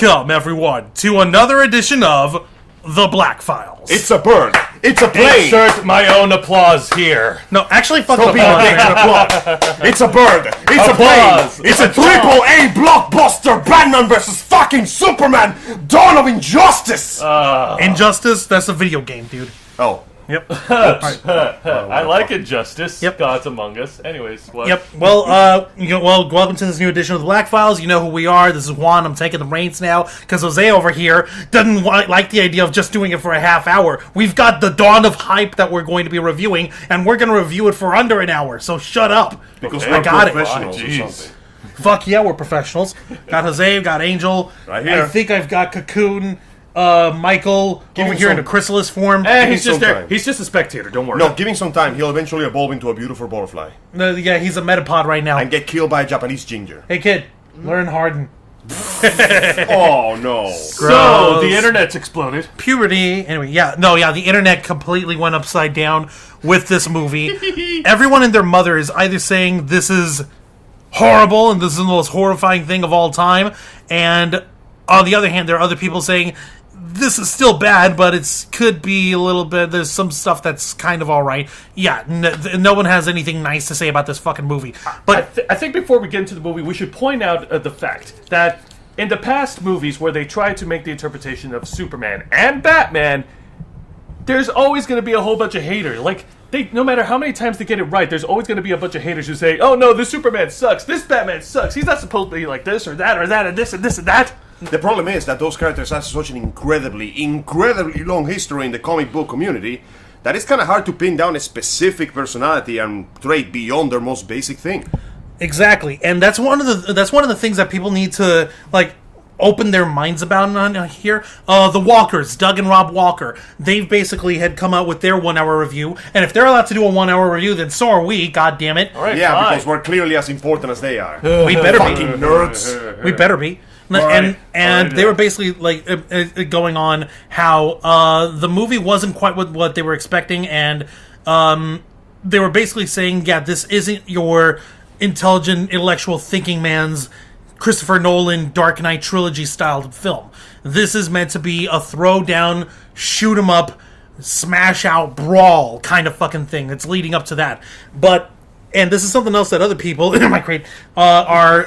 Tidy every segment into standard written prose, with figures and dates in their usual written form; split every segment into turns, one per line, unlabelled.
Welcome, everyone, to another edition of The Black Files.
It's a bird. It's a plane.
Insert my own applause here.
No, actually, fuck
Don't
the
be a dick and applaud. It's a bird. It's
Applause.
a plane. It's a AAA blockbuster. Batman versus fucking Superman. Dawn of Injustice.
Injustice, that's a video game, dude.
Oh.
Yep.
I like Injustice.
Yep.
Gods Among Us. Anyways, what?
Yep. Well, welcome to this new edition of The Black Files. You know who we are. This is Juan. I'm taking the reins now because Jose over here doesn't like the idea of just doing it for a half hour. We've got the Dawn of Hype that we're going to be reviewing, and we're going to review it for under an hour. So shut up.
Because
I
we're
got
professionals
it.
or
Jeez.
something.
Fuck yeah, we're professionals. Got Jose, got Angel.
Right here.
I think I've got Cocoon, Michael over
him
here in
some-
a chrysalis form.
He's just
some
there.
time.
He's just a spectator. Don't worry.
No, give him some time. He'll eventually evolve into a beautiful butterfly
Yeah, he's a metapod right now.
and get killed by a Japanese ginger.
Hey kid, learn Harden.
Oh no.
So
Gross.
the internet's exploded.
Puberty. Anyway, the internet completely went upside down with this movie. Everyone and their mother is either saying this is horrible and this is the most horrifying thing of all time, and on the other hand, there are other people saying this is still bad, but it could be a little bit. There's some stuff that's kind of all right. Yeah, no one has anything nice to say about this fucking movie. But
I think before we get into the movie, we should point out the fact that in the past movies where they tried to make the interpretation of Superman and Batman, there's always going to be a whole bunch of haters. Like, no matter how many times they get it right, there's always going to be a bunch of haters who say, "Oh no, this Superman sucks. This Batman sucks. He's not supposed to be like this or that or that and this and this and that."
The problem is that those characters have such an incredibly long history in the comic book community that it's kind of hard to pin down a specific personality and trait beyond their most basic thing.
exactly, and that's one of the things that people need to open their minds about on here. The Walkers, Doug and Rob Walker, they've basically had come out with their 1 hour review, and if they're allowed to do a 1 hour review, then so are we. God damn it!
All right,
Yeah,
fine.
because we're clearly as important as they are.
We better
Fucking
be.
nerds.
We better be.
right.
And
All
they
right.
were basically going on how the movie wasn't quite what they were expecting, and they were basically saying, yeah, this isn't your intelligent, intellectual thinking man's Christopher Nolan Dark Knight trilogy styled film. This is meant to be a throwdown, shoot 'em up, smash out, brawl kind of fucking thing. It's leading up to that, and this is something else that other people in my crate are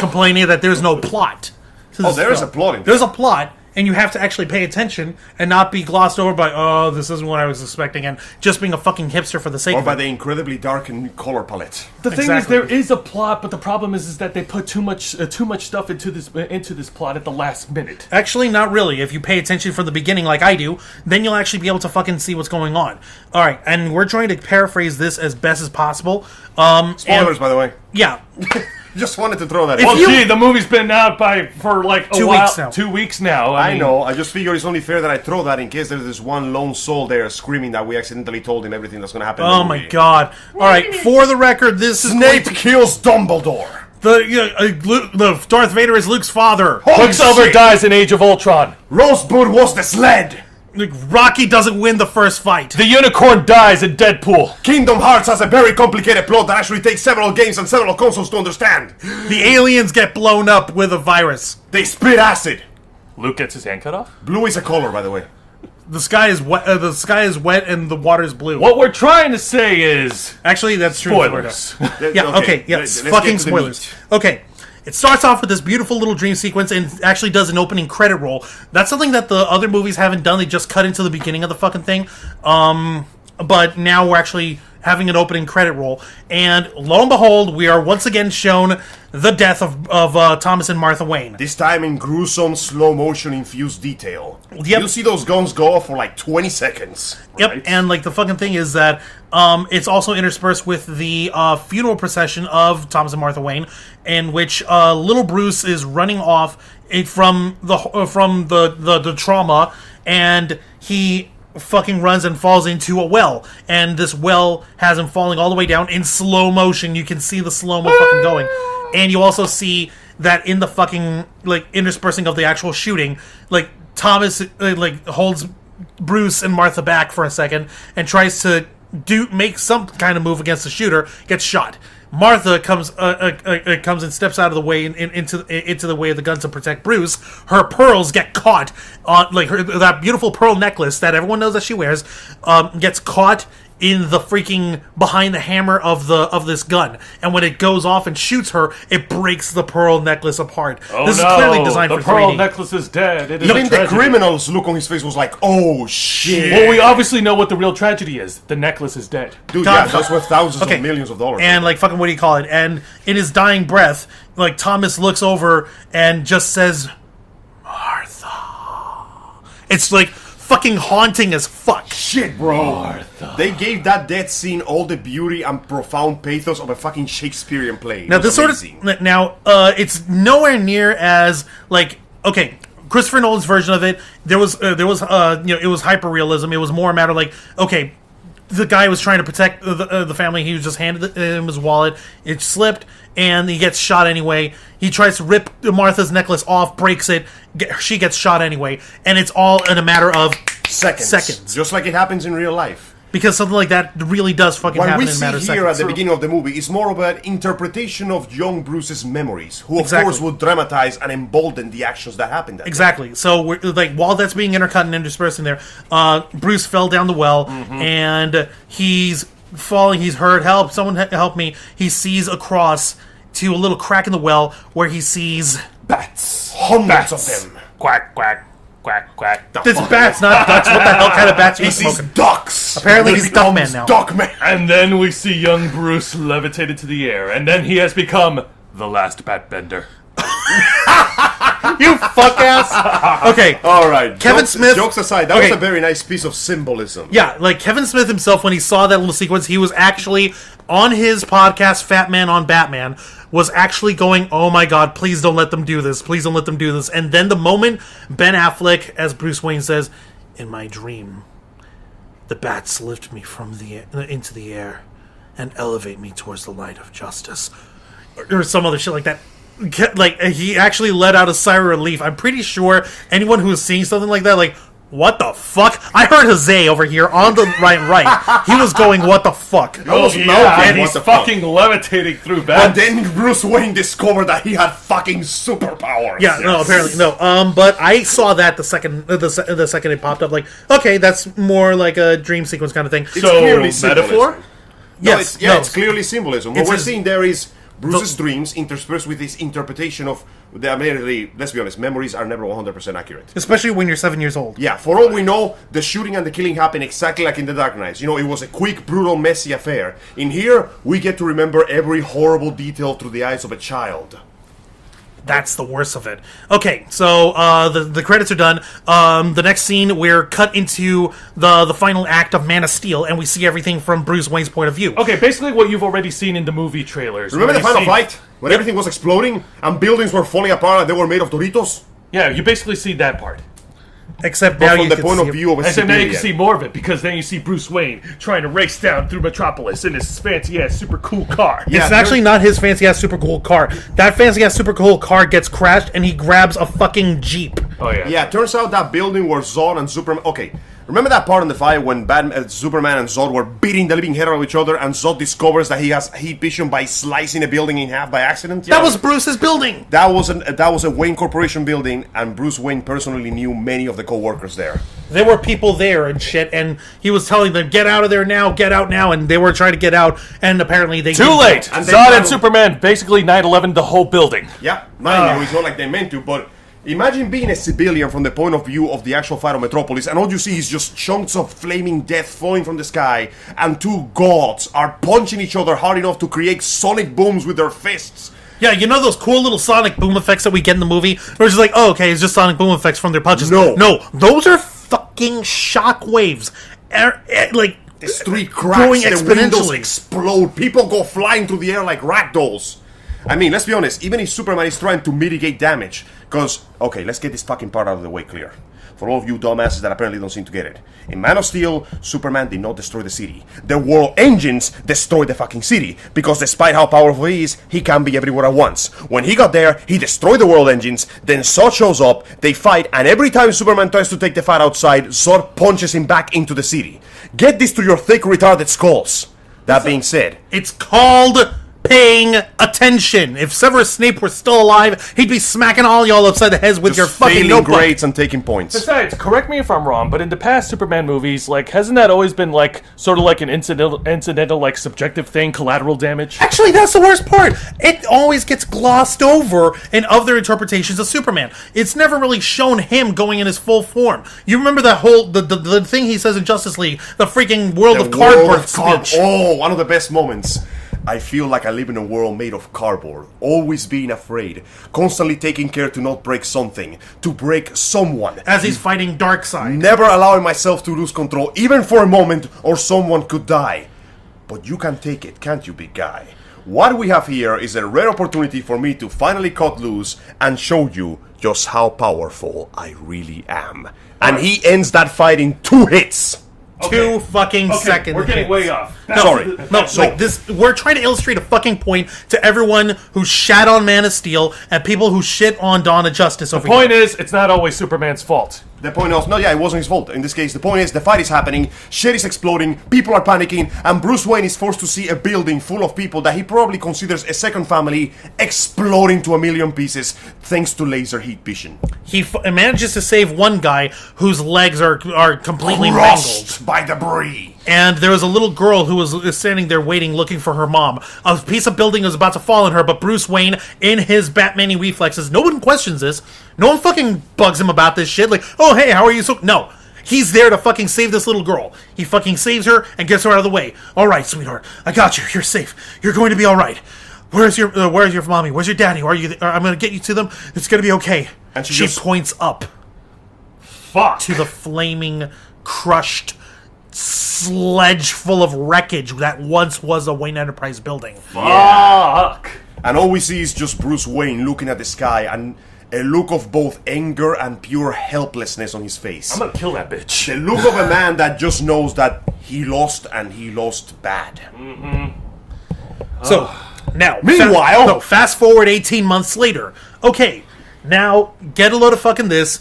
complaining that there's no plot. To this
there is
film.
a plot in
There's a plot, and you have to actually pay attention and not be glossed over by, oh, this isn't what I was expecting, and just being a fucking hipster for the sake
Or
of
by
it.
the incredibly darkened color palette.
The thing
Exactly.
is, there is a plot, but the problem is that they put too much stuff into this plot at the last minute.
Actually, not really. If you pay attention from the beginning like I do, then you'll actually be able to fucking see what's going on. Alright, and we're trying to paraphrase this as best as possible.
Spoilers, by the way.
Yeah.
Just wanted to throw that in.
Well,
you-
gee, the movie's been out for like a
2
while.
weeks now.
2 weeks now.
I
mean,
know. I just figure it's only fair that I throw that in case there's this one lone soul there screaming that we accidentally told him everything that's going to happen. in the
Oh my
movie.
god. Alright, for the record, this is...
Snape kills Dumbledore.
The Darth Vader is Luke's father.
Holy
Quicksilver
shit.
dies in Age of Ultron.
Rosebud was the sled.
Rocky doesn't win the first fight.
The unicorn dies in Deadpool.
Kingdom Hearts has a very complicated plot that actually takes several games and several consoles to understand.
The aliens get blown up with a virus.
They spit acid.
Luke gets his hand cut off.
Blue is a color, by the way.
The sky is wet. The sky is wet, and the water is blue.
What we're trying to say is
Actually, that's true.
spoilers.
Yeah. Okay. Yes.
Let's
Fucking
get to the
spoilers.
meat.
Okay. It starts off with this beautiful little dream sequence and actually does an opening credit roll. That's something that the other movies haven't done. They just cut into the beginning of the fucking thing. But now we're actually having an opening credit roll. And lo and behold, we are once again shown the death of Thomas and Martha Wayne.
This time in gruesome, slow motion infused detail.
Yep.
You'll see those guns go off for like 20 seconds.
Yep,
Right.
and the fucking thing is that it's also interspersed with the funeral procession of Thomas and Martha Wayne, in which little Bruce is running off from the trauma, and he fucking runs and falls into a well, and this well has him falling all the way down in slow motion. You can see the slow-mo fucking going, and you also see that in the fucking interspersing of the actual shooting, Thomas holds Bruce and Martha back for a second and tries to make some kind of move against the shooter, gets shot. Martha comes and steps out of the way into the way of the gun to protect Bruce. Her pearls get caught on that beautiful pearl necklace that everyone knows that she wears gets caught in the freaking behind the hammer of this gun, and when it goes off and shoots her, it breaks the pearl necklace apart. This is clearly designed for 3D.
The pearl necklace is dead. It is
Even the criminal's look on his face was like, "Oh shit!"
Well, we obviously know what the real tragedy is. The necklace is dead.
Dude, yeah, that's worth thousands of millions of dollars.
And fucking, what do you call it? And in his dying breath, Thomas looks over and just says, "Martha." It's fucking haunting as fuck.
Shit, bro.
Martha.
They gave that death scene all the beauty and profound pathos of a fucking Shakespearean play.
Now this it's nowhere near as okay. Christopher Nolan's version of it, it was hyper realism. It was more a matter okay, the guy was trying to protect the family. He was just handed him his wallet. It slipped, and he gets shot anyway. He tries to rip Martha's necklace off, breaks it. She gets shot anyway, and it's all in a matter of seconds.
Just like it happens in real life.
Because something like that really does fucking happen in a matter of seconds.
What we see here at the beginning of the movie is more of an interpretation of young Bruce's memories, who of course would dramatize and embolden the actions that happened.
Exactly. So we're, while that's being intercut and interspersed in there, Bruce fell down the well, and he's falling. He's hurt. Help! Someone help me! He sees across to a little crack in the well where he sees
bats, hundreds of them.
Quack quack. Quack, quack.
This bats, not ducks. What the hell kind of bats are you
smoking?
smoking?
Ducks.
Apparently he's Duckman now.
Duckman.
And then we see young Bruce levitated to the air, and then he has become the last bat bender.
You fuck ass. Okay.
All right.
Kevin Smith.
Jokes aside, that was a very nice piece of symbolism.
Yeah, Kevin Smith himself, when he saw that little sequence, he was actually on his podcast, Fat Man on Batman, was actually going, "Oh my God, please don't let them do this. Please don't let them do this." And then the moment Ben Affleck, as Bruce Wayne says, "In my dream, the bats lift me from into the air and elevate me towards the light of justice," or some other shit like that. He actually let out a sigh of relief. I'm pretty sure anyone who was seeing something like that, what the fuck? I heard Jose over here on the right. He was going, "What the fuck?"
And he's fucking levitating through bats.
And then Bruce Wayne discovered that he had fucking superpowers.
Yeah, no, apparently no. But I saw that the second it popped up. Okay, that's more like a dream sequence kind of thing.
It's clearly
metaphor.
Yes,
it's clearly symbolism. What we're seeing there is Bruce's dreams interspersed with his interpretation of the admittedly, let's be honest, memories are never 100% accurate.
Especially when you're 7 years old.
Yeah, for all we know, the shooting and the killing happened exactly like in The Dark Knight. It was a quick, brutal, messy affair. In here, we get to remember every horrible detail through the eyes of a child.
That's the worst of it. Okay, so the credits are done. The next scene, we're cut into the final act of Man of Steel, and we see everything from Bruce Wayne's point of view.
Okay, basically what you've already seen in the movie trailers.
Remember the final fight? When everything was exploding and buildings were falling apart and they were made of Doritos?
Yeah, you basically see that part.
Except
but
now
from
you
the point of view of a
Except
civilian.
now you can see more of it, because then you see Bruce Wayne trying to race down through Metropolis in his fancy-ass super cool car.
Yeah, it's actually not his fancy-ass super cool car. That fancy-ass super cool car gets crashed and he grabs a fucking Jeep.
Oh, yeah.
Yeah, it turns out that building where Zod and Superman... Okay, remember that part in the fight when Superman and Zod were beating the living hell out of each other, and Zod discovers that he has heat vision by slicing a building in half by accident?
That was Bruce's building!
That was a Wayne Corporation building, and Bruce Wayne personally knew many of the co-workers there.
There were people there and shit, and he was telling them, "Get out of there now, get out now," and they were trying to get out, and apparently they...
Too late! And Zod and Superman basically 9/11 the whole building.
Yeah, mind you, it's not like they meant to, but... Imagine being a civilian from the point of view of the actual fight of Metropolis, and all you see is just chunks of flaming death falling from the sky, and two gods are punching each other hard enough to create sonic booms with their fists.
Yeah, you know those cool little sonic boom effects that we get in the movie? Where it's just oh, okay, it's just sonic boom effects from their punches.
No,
those are fucking shock waves.
The street cracks, the windows explode, people go flying through the air like ragdolls. I mean, let's be honest, even if Superman is trying to mitigate damage, because, okay, let's get this fucking part out of the way clear. For all of you dumbasses that apparently don't seem to get it. In Man of Steel, Superman did not destroy the city. The world engines destroyed the fucking city, because despite how powerful he is, he can't be everywhere at once. When he got there, he destroyed the world engines, then Zod shows up, they fight, and every time Superman tries to take the fight outside, Zod punches him back into the city. Get this to your thick, retarded skulls. That being said...
It's called paying attention. If Severus Snape were still alive, he'd be smacking all y'all upside the heads with your fucking notebook.
Grades and taking points.
Besides, correct me if I'm wrong, but in the past Superman movies, like, hasn't that always been like sort of like an incidental, like subjective thing, collateral damage?
Actually, that's the worst part. It always gets glossed over in other interpretations of Superman. It's never really shown him going in his full form. You remember that whole the thing he says in Justice League, the freaking world of cardboard speech.
Oh, one of the best moments. I feel like I live in a world made of cardboard, always being afraid, constantly taking care to not break something, to break someone.
As he's fighting Darkseid.
Never allowing myself to lose control, even for a moment, or someone could die. But you can take it, can't you, big guy? What we have here is a rare opportunity for me to finally cut loose and show you just how powerful I really am. And he ends that fight in 2 hits.
Okay. 2 fucking seconds.
We're getting way off.
Sorry.
We're trying to illustrate a fucking point to everyone who shat on Man of Steel and people who shit on Dawn of Justice over here.
The point is, it's not always Superman's fault.
The point is, it wasn't his fault. In this case, the point is, the fight is happening, shit is exploding, people are panicking, and Bruce Wayne is forced to see a building full of people that he probably considers a second family exploding to a million pieces thanks to laser heat vision.
He manages to save one guy whose legs are completely
crushed
mangled
by debris.
And there was a little girl who was standing there waiting, looking for her mom. A piece of building was about to fall on her, but Bruce Wayne, in his Batman-y reflexes, no one questions this. No one fucking bugs him about this shit. Like, oh, hey, how are you? No. He's there to fucking save this little girl. He fucking saves her and gets her out of the way. All right, sweetheart. I got you. You're safe. You're going to be all right. Where's your mommy? Where's your daddy? I'm going to get you to them. It's going to be okay. And she points up.
Fuck.
To the flaming, crushed sledge full of wreckage that once was a Wayne Enterprise building.
Fuck. Yeah.
And all we see is just Bruce Wayne looking at the sky and a look of both anger and pure helplessness on his face.
I'm gonna kill that bitch.
The look of a man that just knows that he lost and he lost bad.
Mm-hmm.
So, now...
Meanwhile...
fast forward 18 months later. Okay, now, get a load of fucking this...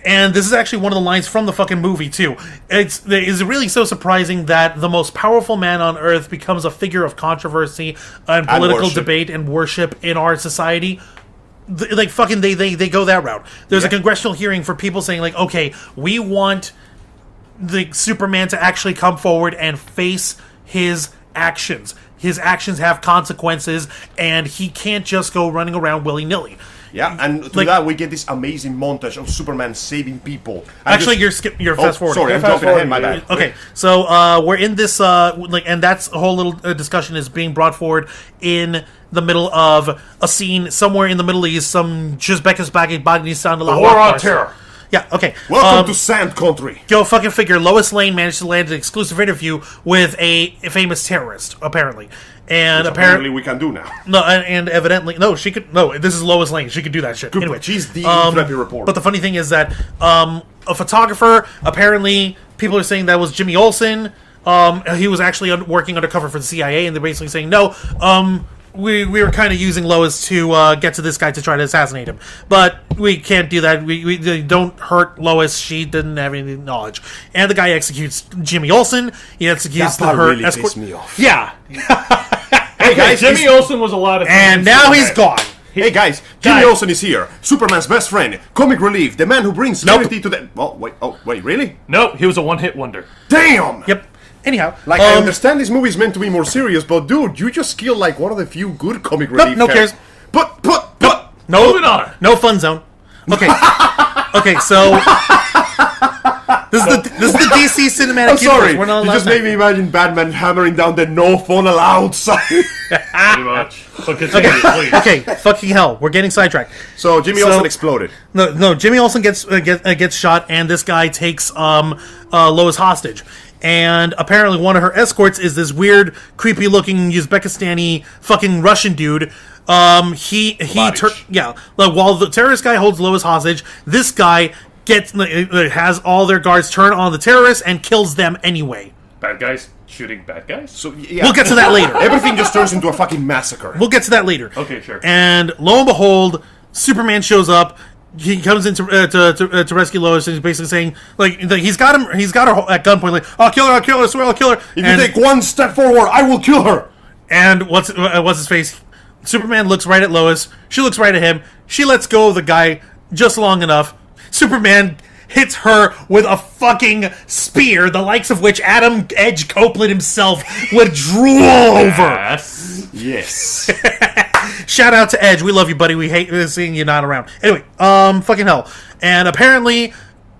And this is actually one of the lines from the fucking movie, too. It's really so surprising that the most powerful man on Earth becomes a figure of controversy and political debate and worship in our society. Like, fucking, they go that route. There's a congressional hearing for people saying, like, okay, we want the Superman to actually come forward and face his actions. His actions have consequences, and he can't just go running around willy-nilly.
Yeah, and through that we get this amazing montage of Superman saving people.
Actually, you're fast forward.
Sorry, I'm jumping ahead. My bad.
Okay, so we're in this and that's a whole little discussion is being brought forward in the middle of a scene somewhere in the Middle East. Some Uzbekistan,
the war on terror.
Yeah, okay.
Welcome to Sand Country.
Go fucking figure. Lois Lane managed to land an exclusive interview with a famous terrorist, apparently. And
apparently we can do now.
No, and evidently... No, she could... No, this is Lois Lane. She could do that shit.
Good.
Anyway.
She's the intrepid reporter.
But the funny thing is that a photographer, apparently, people are saying that was Jimmy Olsen. He was actually working undercover for the CIA, and they're basically saying, no, we were kind of using Lois to get to this guy to try to assassinate him. But we can't do that. We don't hurt Lois. She didn't have any knowledge. And the guy executes Jimmy Olsen. He executes
that really pissed me off.
Yeah.
Hey guys,
Jimmy Olsen was a lot of things.
And now he's gone.
Hey guys, Jimmy Olsen is here. Superman's best friend, comic relief, the man who brings serenity to the... Oh, wait, really?
Nope, he was a one-hit wonder.
Damn!
Yep. Anyhow,
I understand this movie is meant to be more serious, but dude, you just killed like one of the few good comic relief.
No cares.
No,
moving on.
No fun zone. Okay. Okay, so this is the DC cinematic.
I'm sorry.
We're not
you just made me imagine Batman hammering down the no phone allowed sign.
Pretty much. Please.
Okay, fucking hell, we're getting sidetracked.
So Jimmy Olsen exploded.
No, Jimmy Olsen gets shot, and this guy takes Lois hostage. And apparently one of her escorts is this weird, creepy-looking Uzbekistani fucking Russian dude. While the terrorist guy holds Lois hostage, this guy has all their guards turn on the terrorists and kills them anyway.
Bad guys shooting bad guys?
So yeah.
We'll get to that later.
Everything just turns into a fucking massacre.
We'll get to that later.
Okay, sure.
And lo and behold, Superman shows up. He comes in to rescue Lois, and he's basically saying, like, he's got her at gunpoint, like, I'll kill her, I swear I'll kill her.
If you take one step forward, I will kill her.
And what's his face? Superman looks right at Lois. She looks right at him. She lets go of the guy just long enough. Superman hits her with a fucking spear, the likes of which Adam Edge Copeland himself would drool over.
Yes.
Shout out to Edge. We love you, buddy. We hate seeing you not around. Anyway, fucking hell. And apparently,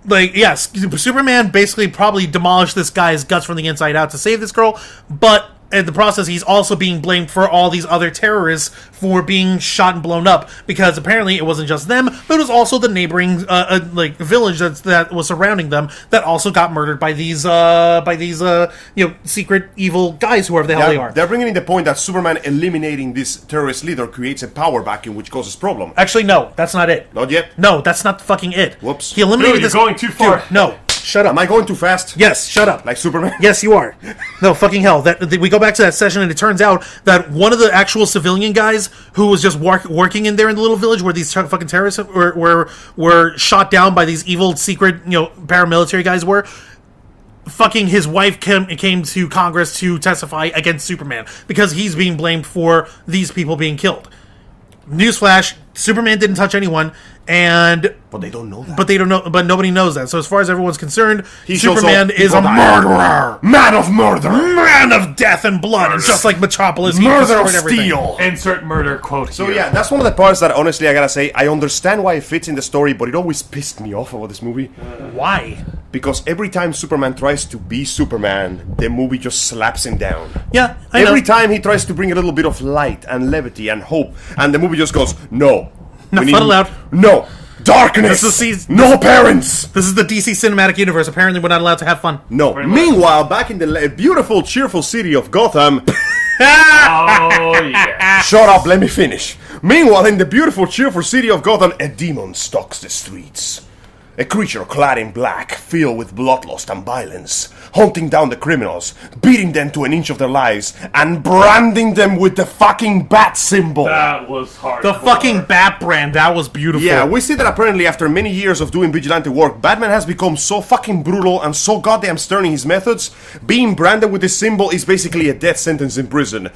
like, yes, Superman basically probably demolished this guy's guts from the inside out to save this girl, but in the process, he's also being blamed for all these other terrorists for being shot and blown up, because apparently it wasn't just them, but it was also the neighboring village that was surrounding them that also got murdered by these secret evil guys, whoever the hell they are.
They're bringing in the point that Superman eliminating this terrorist leader creates a power vacuum, which causes problem.
Actually, no, that's not it.
Not yet.
No, that's not fucking it.
Whoops.
He eliminated
Dude, you're going too far.
Dude, no. Shut up.
Am I going too fast?
Yes, shut up.
Like Superman?
Yes, you are. No, fucking hell. We go back to that session, and it turns out that one of the actual civilian guys who was just working in there in the little village where these fucking terrorists were shot down by these evil secret, paramilitary guys were, fucking his wife came to Congress to testify against Superman because he's being blamed for these people being killed. Newsflash, Superman didn't touch anyone,
but they don't know that.
But nobody knows that. So as far as everyone's concerned,
He's
Superman
also
is a murderer,
man of murder,
man of death and blood, and just like Metropolis, he
murder of
destroyed everything.
steel.
Insert murder quote.
So
here.
yeah, that's one of the parts that honestly I gotta say I understand why it fits in the story, but it always pissed me off about this movie.
Why?
Because every time Superman tries to be Superman, the movie just slaps him down.
Yeah, I know.
Every time he tries to bring a little bit of light and levity and hope, and the movie just goes, no.
Not fun allowed.
No. Darkness! No parents!
This is the DC Cinematic Universe. Apparently we're not allowed to have fun.
No. Meanwhile, back in the beautiful, cheerful city of Gotham...
Oh, yeah.
Shut up, let me finish. Meanwhile, in the beautiful, cheerful city of Gotham, a demon stalks the streets. A creature clad in black, filled with bloodlust and violence, hunting down the criminals, beating them to an inch of their lives, and branding them with the fucking bat symbol.
That was hard.
The fucking bat brand, that was beautiful.
Yeah, we see that apparently after many years of doing vigilante work, Batman has become so fucking brutal and so goddamn stern in his methods. Being branded with this symbol is basically a death sentence in prison.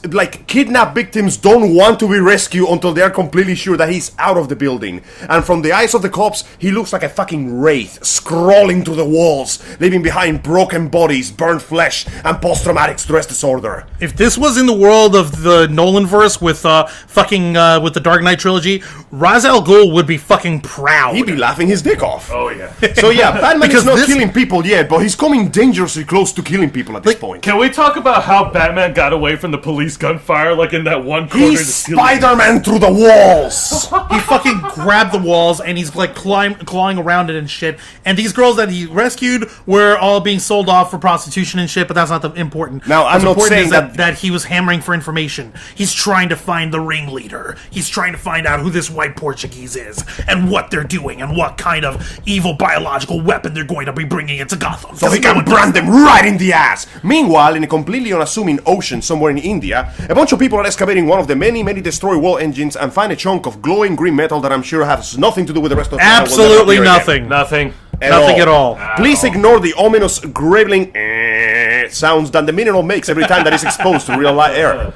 Like, kidnapped victims don't want to be rescued until they are completely sure that he's out of the building. And from the eyes of the cops, he looks like a fucking wraith, scrawling through the walls, leaving behind broken bodies, burnt flesh, and post-traumatic stress disorder.
If this was in the world of the Nolanverse with with the Dark Knight trilogy, Ra's al Ghul would be fucking proud.
He'd be laughing his dick off.
Oh, yeah.
So yeah, Batman is not killing people yet, but he's coming dangerously close to killing people at this point.
Can we talk about how Batman got away from the police gunfire, like in that one corner?
He's Spider-Man through the walls!
He fucking grabbed the walls and he's like clawing around it and shit. And these girls that he rescued were all being sold off for prostitution and shit, but that's not the important.
Now, I'm not saying
that he was hammering for information. He's trying to find the ringleader. He's trying to find out who this white Portuguese is and what they're doing and what kind of evil biological weapon they're going to be bringing into Gotham.
So he can brand them right in the ass. Meanwhile, in a completely unassuming ocean somewhere in India, a bunch of people are excavating one of the many destroy wall engines and find a chunk of glowing green metal that I'm sure has nothing to do with the rest of the
Absolutely nothing.
Nothing.
Nothing at all.
Please ignore the ominous graveling sounds that the mineral makes every time that it's exposed to real light air.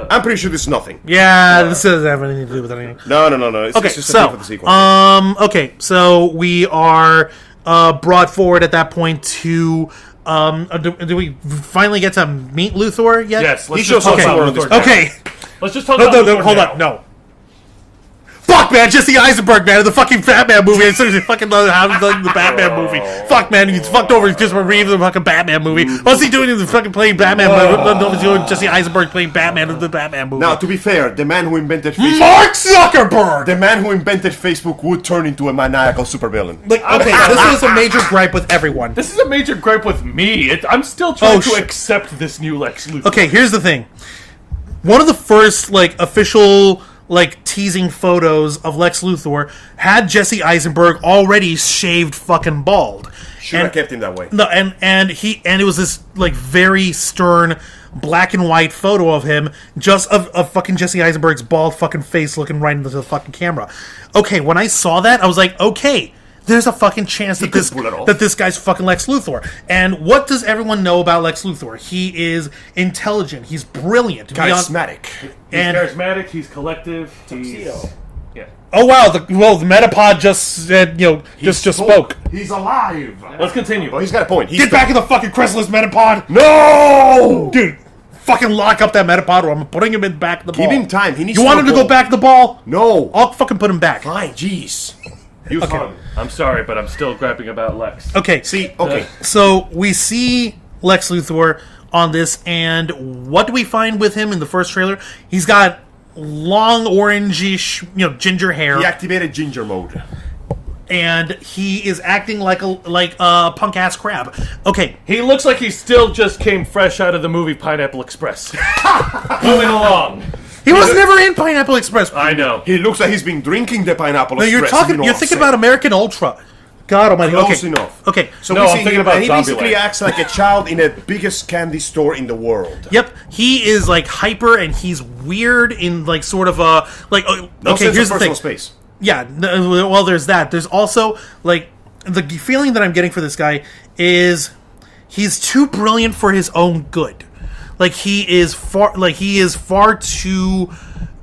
I'm pretty sure this is nothing.
Yeah, this doesn't have anything to do with anything.
No. It's just a thing for the sequence.
Okay, so we are brought forward at that point to. Do we finally get to meet Luthor yet?
Yes, let's
He
just
shows
talk
up
about
somewhere
Luthor.
Okay.
Let's just talk about Luthor
Hold
now.
on, no. Fuck, man, Jesse Eisenberg, man, the fucking Batman movie. I seriously fucking love how he's done the Batman movie. Fuck, man, he's fucked over Christopher Reeve in the fucking Batman movie. What's he doing in the fucking playing Batman? He's doing Jesse Eisenberg playing Batman in the Batman movie.
Now, to be fair, the man who invented Facebook...
Mark Zuckerberg!
The man who invented Facebook would turn into a maniacal supervillain.
Like, okay, this was a major gripe with everyone.
This is a major gripe with me. I'm still trying to accept this new Lex Luthor.
Okay, here's the thing. One of the first, official... teasing photos of Lex Luthor had Jesse Eisenberg already shaved fucking bald.
Should have kept him that way.
No, and it was this very stern black and white photo of him, just of fucking Jesse Eisenberg's bald fucking face looking right into the fucking camera. Okay, when I saw that, I was like, okay, there's a fucking chance that this guy's fucking Lex Luthor. And what does everyone know about Lex Luthor? He is intelligent. He's brilliant.
Charismatic.
He's charismatic. He's collective.
Tuxedo.
Yeah.
Oh wow! The Metapod just said, just spoke.
He's alive.
Let's continue.
Well, he's got a point.
Get back in the fucking chrysalis, Metapod!
No,
Dude, fucking lock up that Metapod, or I'm putting him in back of the ball.
Give him time. He needs.
You want him to go back the ball?
No.
I'll fucking put him back.
Fine. Jeez. You fun.
I'm sorry, but I'm still grapping about Lex.
Okay.
See. Okay.
So we see Lex Luthor on this, and what do we find with him in the first trailer? He's got long orangish, ginger hair.
He activated ginger mode.
And he is acting like a punk ass crab. Okay,
He looks like he still just came fresh out of the movie Pineapple Express. Moving along.
he was never in Pineapple Express.
I know.
He looks like he's been drinking the pineapple.
No, you're
Express,
You're thinking about American Ultra. God Almighty.
Close
Okay.
enough.
Okay.
So
No,
we
I'm
see
thinking
him,
about
and he basically
Zombieland.
acts like a child in the biggest candy store in the world.
Yep, he is like hyper, and he's weird in like sort of a like.
No
Okay,
sense
here's
of
the thing.
personal space.
Yeah, well, there's that. There's also like the feeling that I'm getting for this guy is he's too brilliant for his own good. Like he is far too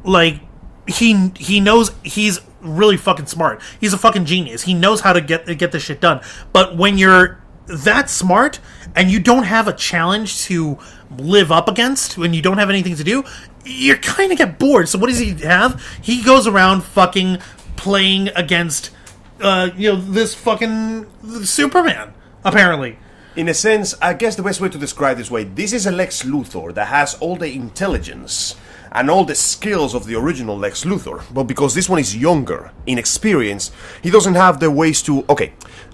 like he knows he's really fucking smart. He's a fucking genius. He knows how to get this shit done. But when you're that smart and you don't have a challenge to live up against, when you don't have anything to do, you kind of get bored. So what does he have? He goes around fucking playing against this fucking Superman, apparently.
In a sense, I guess the best way to describe this way, this is a Lex Luthor that has all the intelligence and all the skills of the original Lex Luthor. But because this one is younger, inexperienced, he doesn't have the ways to... Okay,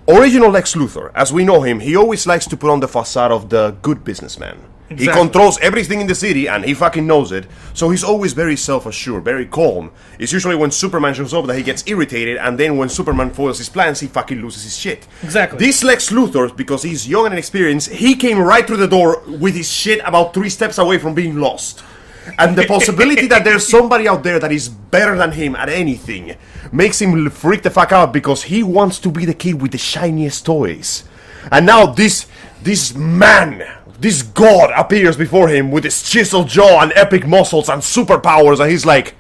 original Lex Luthor, as we know him, he always likes to put on the facade of the good businessman. He controls everything in the city, and he fucking knows it, so he's always very self-assured, very calm. It's usually when Superman shows up that he gets irritated, and then when Superman foils his plans, he fucking loses his shit.
Exactly.
This Lex Luthor, because he's young and inexperienced, he came right through the door with his shit about 3 steps away from being lost. And the possibility that there's somebody out there that is better than him at anything makes him freak the fuck out, because he wants to be the kid with the shiniest toys. And now this man... This god appears before him with his chiseled jaw and epic muscles and superpowers, and he's like,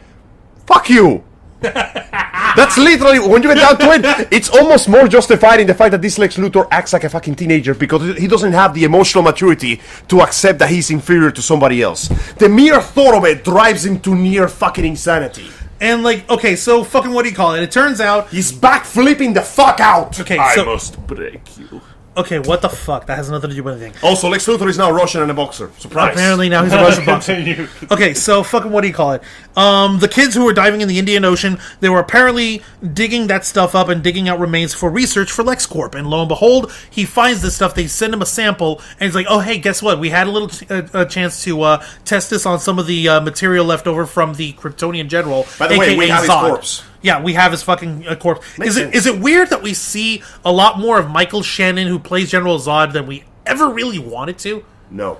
fuck you! That's literally, when you get down to it, it's almost more justified in the fact that this Lex Luthor acts like a fucking teenager because he doesn't have the emotional maturity to accept that he's inferior to somebody else. The mere thought of it drives him to near fucking insanity.
And like, okay, so fucking what do you call it? It turns out
He's backflipping the fuck out!
okay,
I
so
must break you.
okay, what the fuck? That has nothing to do with anything.
Also, Lex Luthor is now Russian and a boxer. Surprise.
Apparently now he's a Russian boxer.
Continue.
Okay, so fucking what do you call it? The kids who were diving in the Indian Ocean, they were apparently digging that stuff up and digging out remains for research for LexCorp. And lo and behold, he finds this stuff. They send him a sample, and he's like, "Oh, hey, guess what? We had a little a chance to test this on some of the material left over from the Kryptonian general."
By the way, we
AKA
have his
Zod.
corpse.
Yeah, we have his fucking corpse.
Makes sense.
Is it weird that we see a lot more of Michael Shannon, who plays General Zod, than we ever really wanted to?
No.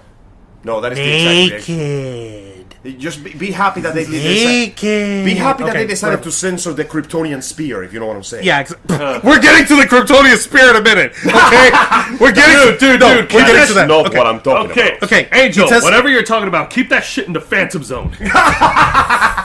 No, that is the exact reaction.
Naked.
Just be happy that they did
Naked.
Be happy that
Okay,
they decided
whatever.
to censor the Kryptonian spear, if you know what I'm saying.
Yeah, we're getting to the Kryptonian spear in a minute. Okay, we're getting
Dude,
we're getting
That's
to that.
not
Okay.
what I'm talking
Okay,
about.
Okay,
Angel,
he tests-
whatever you're talking about, keep that shit in the Phantom Zone.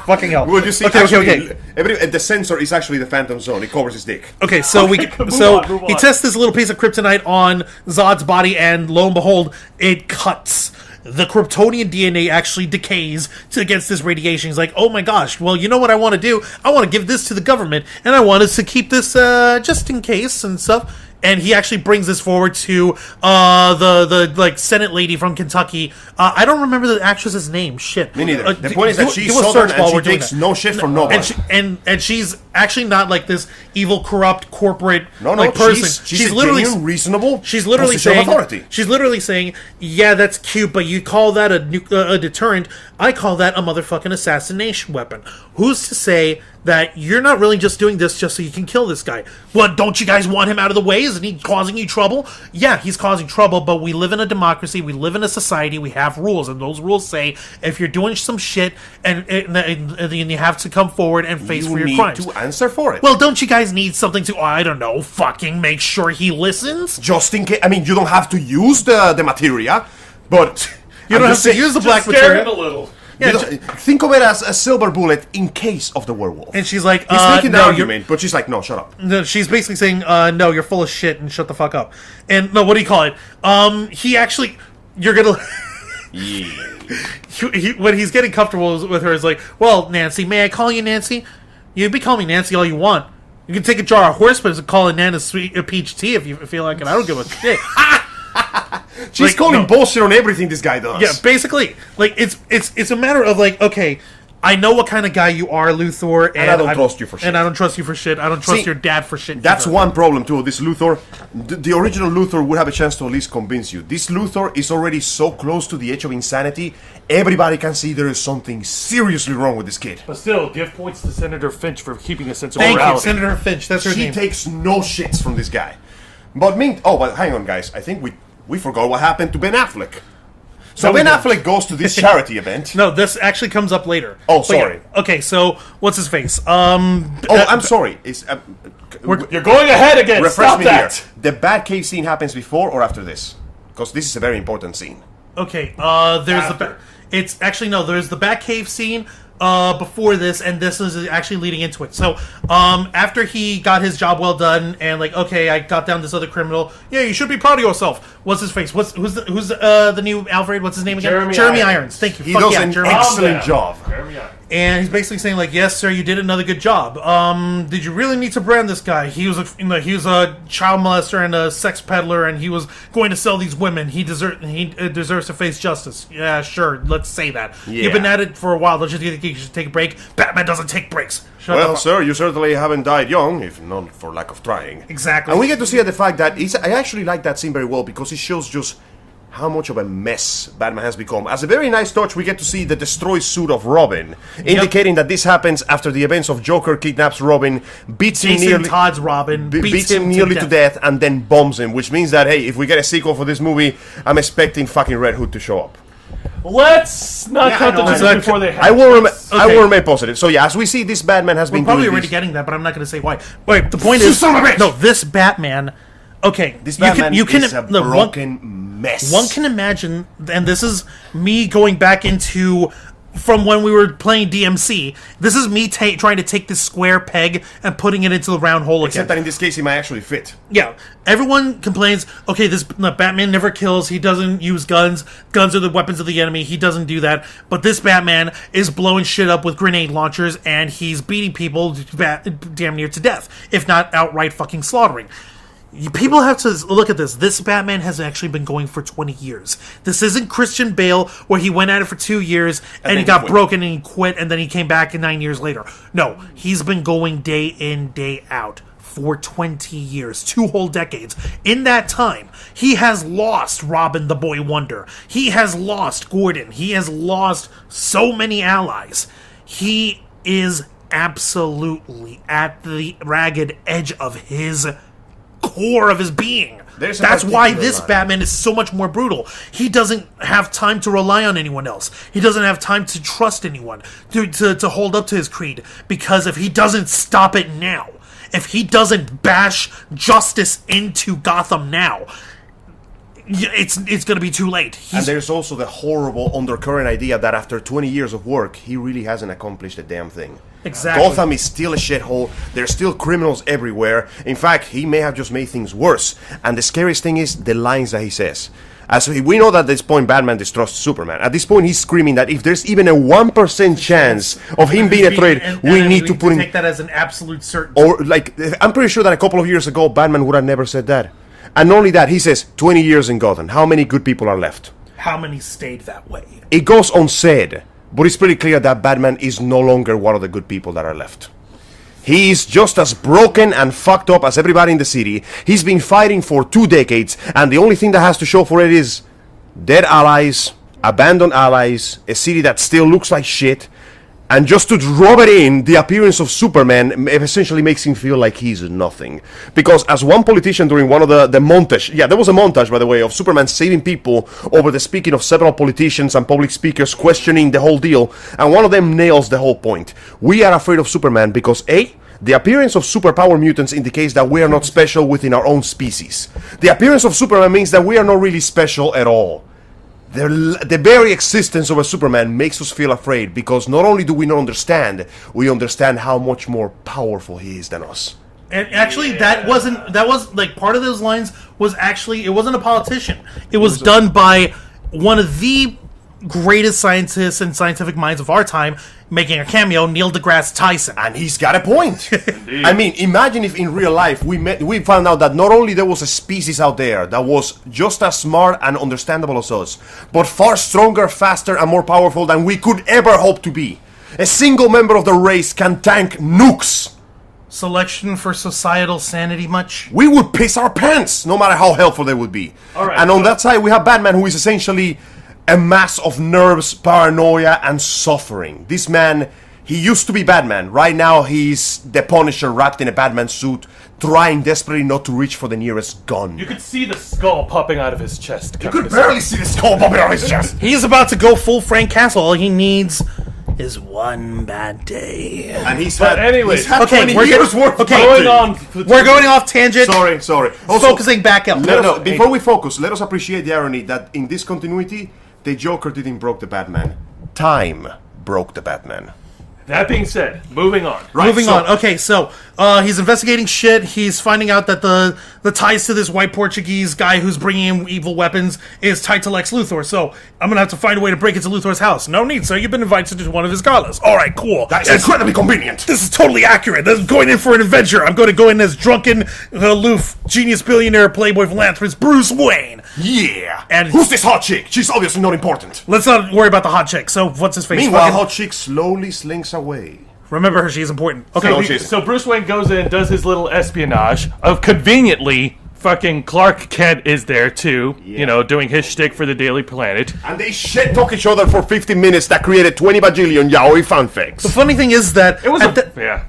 Fucking hell.
Well, you see,
Okay,
actually, the sensor is actually the Phantom Zone. It covers his dick.
Okay, so
move on.
he tests this little piece of kryptonite on Zod's body, and lo and behold, it cuts. The Kryptonian DNA actually decays against this radiation. He's like, "Oh my gosh! Well, you know what I want to do? I want to give this to the government, and I want us to keep this just in case and stuff." And he actually brings this forward to the like Senate lady from Kentucky. I don't remember the actress's name. Shit.
Me neither. The point is
do
that she's
a
Southern
search while
and
we're
she
doing
takes
that.
no shit from nobody.
And she's actually not like this evil, corrupt, corporate
No,
like person.
she's
literally
genuine, reasonable.
She's literally
position of
saying,
authority.
she's literally saying, "Yeah, that's cute, but you call that a deterrent? I call that a motherfucking assassination weapon. Who's to say that you're not really just doing this just so you can kill this guy. What, don't you guys want him out of the way? Isn't he causing you trouble? Yeah, he's causing trouble, but we live in a democracy, we live in a society, we have rules, and those rules say if you're doing some shit and you have to come forward and face for your crimes.
You need to answer for it.
Well, don't you guys need something to, I don't know, fucking make sure he listens?
Just in case, I mean, you don't have to use the materia, but...
You don't have to use the black
Scare him
material.
a little.
Yeah,
think of it as a silver bullet in case of the werewolf.
and she's like,
He's making the
no,
argument, but she's like, no, shut up.
No, she's basically saying, no, you're full of shit and shut the fuck up. And no, what do you call it? He actually, you're gonna. When he's getting comfortable with her, is like, well, Nancy, may I call you Nancy? You can call me Nancy all you want. You can take a jar of horsepiss and call it Nana's sweet peach tea if you feel like it. I don't give a shit.
She's calling bullshit on everything this guy does.
Yeah, basically, like it's a matter of like, okay, I know what kind of guy you are, Luthor, and
I don't trust you for shit.
And I don't trust you for shit. I don't trust
See,
your dad for shit.
That's
either.
one problem too. This Luthor, the original Luthor would have a chance to at least convince you. This Luthor is already so close to the edge of insanity. Everybody can see there is something seriously wrong with this kid.
But still, give points to Senator Finch for keeping a sense of
Thank you,
morality.
Senator Finch. That's her
She
name.
takes no shits from this guy. But hang on, guys. I think we forgot what happened to Ben Affleck. So
No, we
Ben
didn't.
Affleck goes to this charity event.
No, this actually comes up later.
Oh,
But
sorry.
yeah. Okay, so what's his face?
I'm sorry.
You're going ahead again.
Refresh
Stop
me
that.
here. The Batcave scene happens before or after this? Because this is a very important scene.
Okay, there's
After.
it's actually no, there's the Batcave scene before this, and this is actually leading into it. So, after he got his job well done, and like, okay, I got down this other criminal. Yeah, you should be proud of yourself. What's his face? Who's the new Alfred? What's his name again?
Jeremy
Irons. Thank you.
He
Fuck
does
yeah,
an
Jeremy.
excellent job.
And he's basically saying like, "Yes, sir, you did another good job. Did you really need to brand this guy? He was a child molester and a sex peddler, and he was going to sell these women. He deserves to face justice. Yeah, sure, let's say that.
Yeah.
You've been at it for a while. Don't you think you should take a break? Batman doesn't take breaks. Shut
Well,
the fuck.
sir, you certainly haven't died young, if not for lack of trying.
Exactly.
And we get to see the fact that I actually like that scene very well because it shows just how much of a mess Batman has become. As a very nice touch, we get to see the destroyed suit of Robin, indicating that this happens after the events of Joker kidnaps Robin, beats him
Jason
nearly...
Todd's Robin
beats him nearly to death and then bombs him, which means that, hey, if we get a sequel for this movie, I'm expecting fucking Red Hood to show up.
Let's not count the
I know.
chickens before they hatch.
I will
Okay.
remain positive. So yeah, as we see, this Batman has been
We're probably
doing
already
this.
getting that, but I'm not going to say why. Wait, the point is,
son of a bitch!
no, this Batman. Okay,
This Batman is a
the one-
broken mess.
One can imagine, and this is me going back into from when we were playing DMC. This is me trying to take this square peg and putting it into the round hole
Except
again.
that in this case, he might actually fit.
Yeah, everyone complains. Okay, Batman never kills. He doesn't use guns. Guns are the weapons of the enemy. He doesn't do that. But this Batman is blowing shit up with grenade launchers, and he's beating people damn near to death, if not outright fucking slaughtering. People have to look at this. This Batman has actually been going for 20 years. This isn't Christian Bale, where he went at it for 2 years, and he got broken, and he quit, and then he came back 9 years later. No, he's been going day in, day out for 20 years, 2 whole decades. In that time, he has lost Robin the Boy Wonder. He has lost Gordon. He has lost so many allies. He is absolutely at the ragged edge of his core of his being. That's why this Batman is so much more brutal. He doesn't have time to rely on anyone else. He doesn't have time to trust anyone to hold up to his creed. Because if he doesn't stop it now, if he doesn't bash justice into Gotham now, it's going to be too late.
And there's also the horrible undercurrent idea that after 20 years of work, he really hasn't accomplished a damn thing.
Exactly.
Gotham is still a shithole. There's still criminals everywhere. In fact, he may have just made things worse. And the scariest thing is the lines that he says. As we know that at this point, Batman distrusts Superman. At this point, he's screaming that if there's even a 1% chance of him being a threat, we need to put him...
take that as an absolute certainty.
Or, like, I'm pretty sure that a couple of years ago, Batman would have never said that. And not only that, he says, 20 years in Gotham. How many good people are left?
How many stayed that way?
It goes unsaid, but it's pretty clear that Batman is no longer one of the good people that are left. He is just as broken and fucked up as everybody in the city. He's been fighting for 2 decades, and the only thing that has to show for it is dead allies, abandoned allies, a city that still looks like shit, And just to rub it in, the appearance of Superman essentially makes him feel like he's nothing. Because as one politician during one of the montage, there was a montage, by the way, of Superman saving people over the speaking of several politicians and public speakers questioning the whole deal, and one of them nails the whole point. We are afraid of Superman because A, the appearance of superpower mutants indicates that we are not special within our own species. The appearance of Superman means that we are not really special at all. The very existence of a Superman makes us feel afraid because not only do we not understand, we understand how much more powerful he is than us.
And actually, that was like part of those lines was actually, it wasn't a politician. It was done by one of the greatest scientists and scientific minds of our time, making a cameo, Neil deGrasse Tyson.
And he's got a point. I mean, imagine if in real life we found out that not only there was a species out there that was just as smart and understandable as us, but far stronger, faster, and more powerful than we could ever hope to be. A single member of the race can tank nukes.
Selection for societal sanity much?
We would piss our pants, no matter how helpful they would be.
All right,
and on that side, we have Batman, who is essentially a mass of nerves, paranoia, and suffering. This man, he used to be Batman. Right now, he's the Punisher wrapped in a Batman suit, trying desperately not to reach for the nearest gun.
You could see the skull popping out of his chest.
You could barely see the skull popping out of his chest.
He's about to go full Frank Castle. All he needs is one bad day.
And he's
But
had,
anyways,
he's had
okay,
20
we're
years worth of
Going
acting.
on.
We're going off tangent.
Sorry. Also,
Focusing back up.
No, before we focus, let us appreciate the irony that in this continuity, the Joker didn't broke the Batman. Time broke the Batman.
That being said, moving on.
Right,
Moving on. Okay, so he's investigating shit. He's finding out that the ties to this white Portuguese guy who's bringing him evil weapons is tied to Lex Luthor. So I'm gonna have to find a way to break into Luthor's house. No need, sir. You've been invited to one of his galas. All right, cool.
That's incredibly convenient.
This is totally accurate. This is going in for an adventure. I'm going to go in as drunken, aloof, genius billionaire, playboy philanthropist Bruce Wayne.
Yeah.
And-
who's this hot chick? She's obviously not important.
Let's not worry about the hot chick. So what's his face?
Meanwhile,
Fucking-
hot chick slowly slinks away.
remember her. She's important. Okay.
Oh, she's-
So Bruce Wayne goes in, does his little espionage. Of conveniently, fucking Clark Kent is there too.
Yeah.
You know, doing his shtick for the Daily Planet.
And they shit talk each other for 15 minutes that created 20 bajillion yaoi fanfics.
The funny thing is that
It was
at,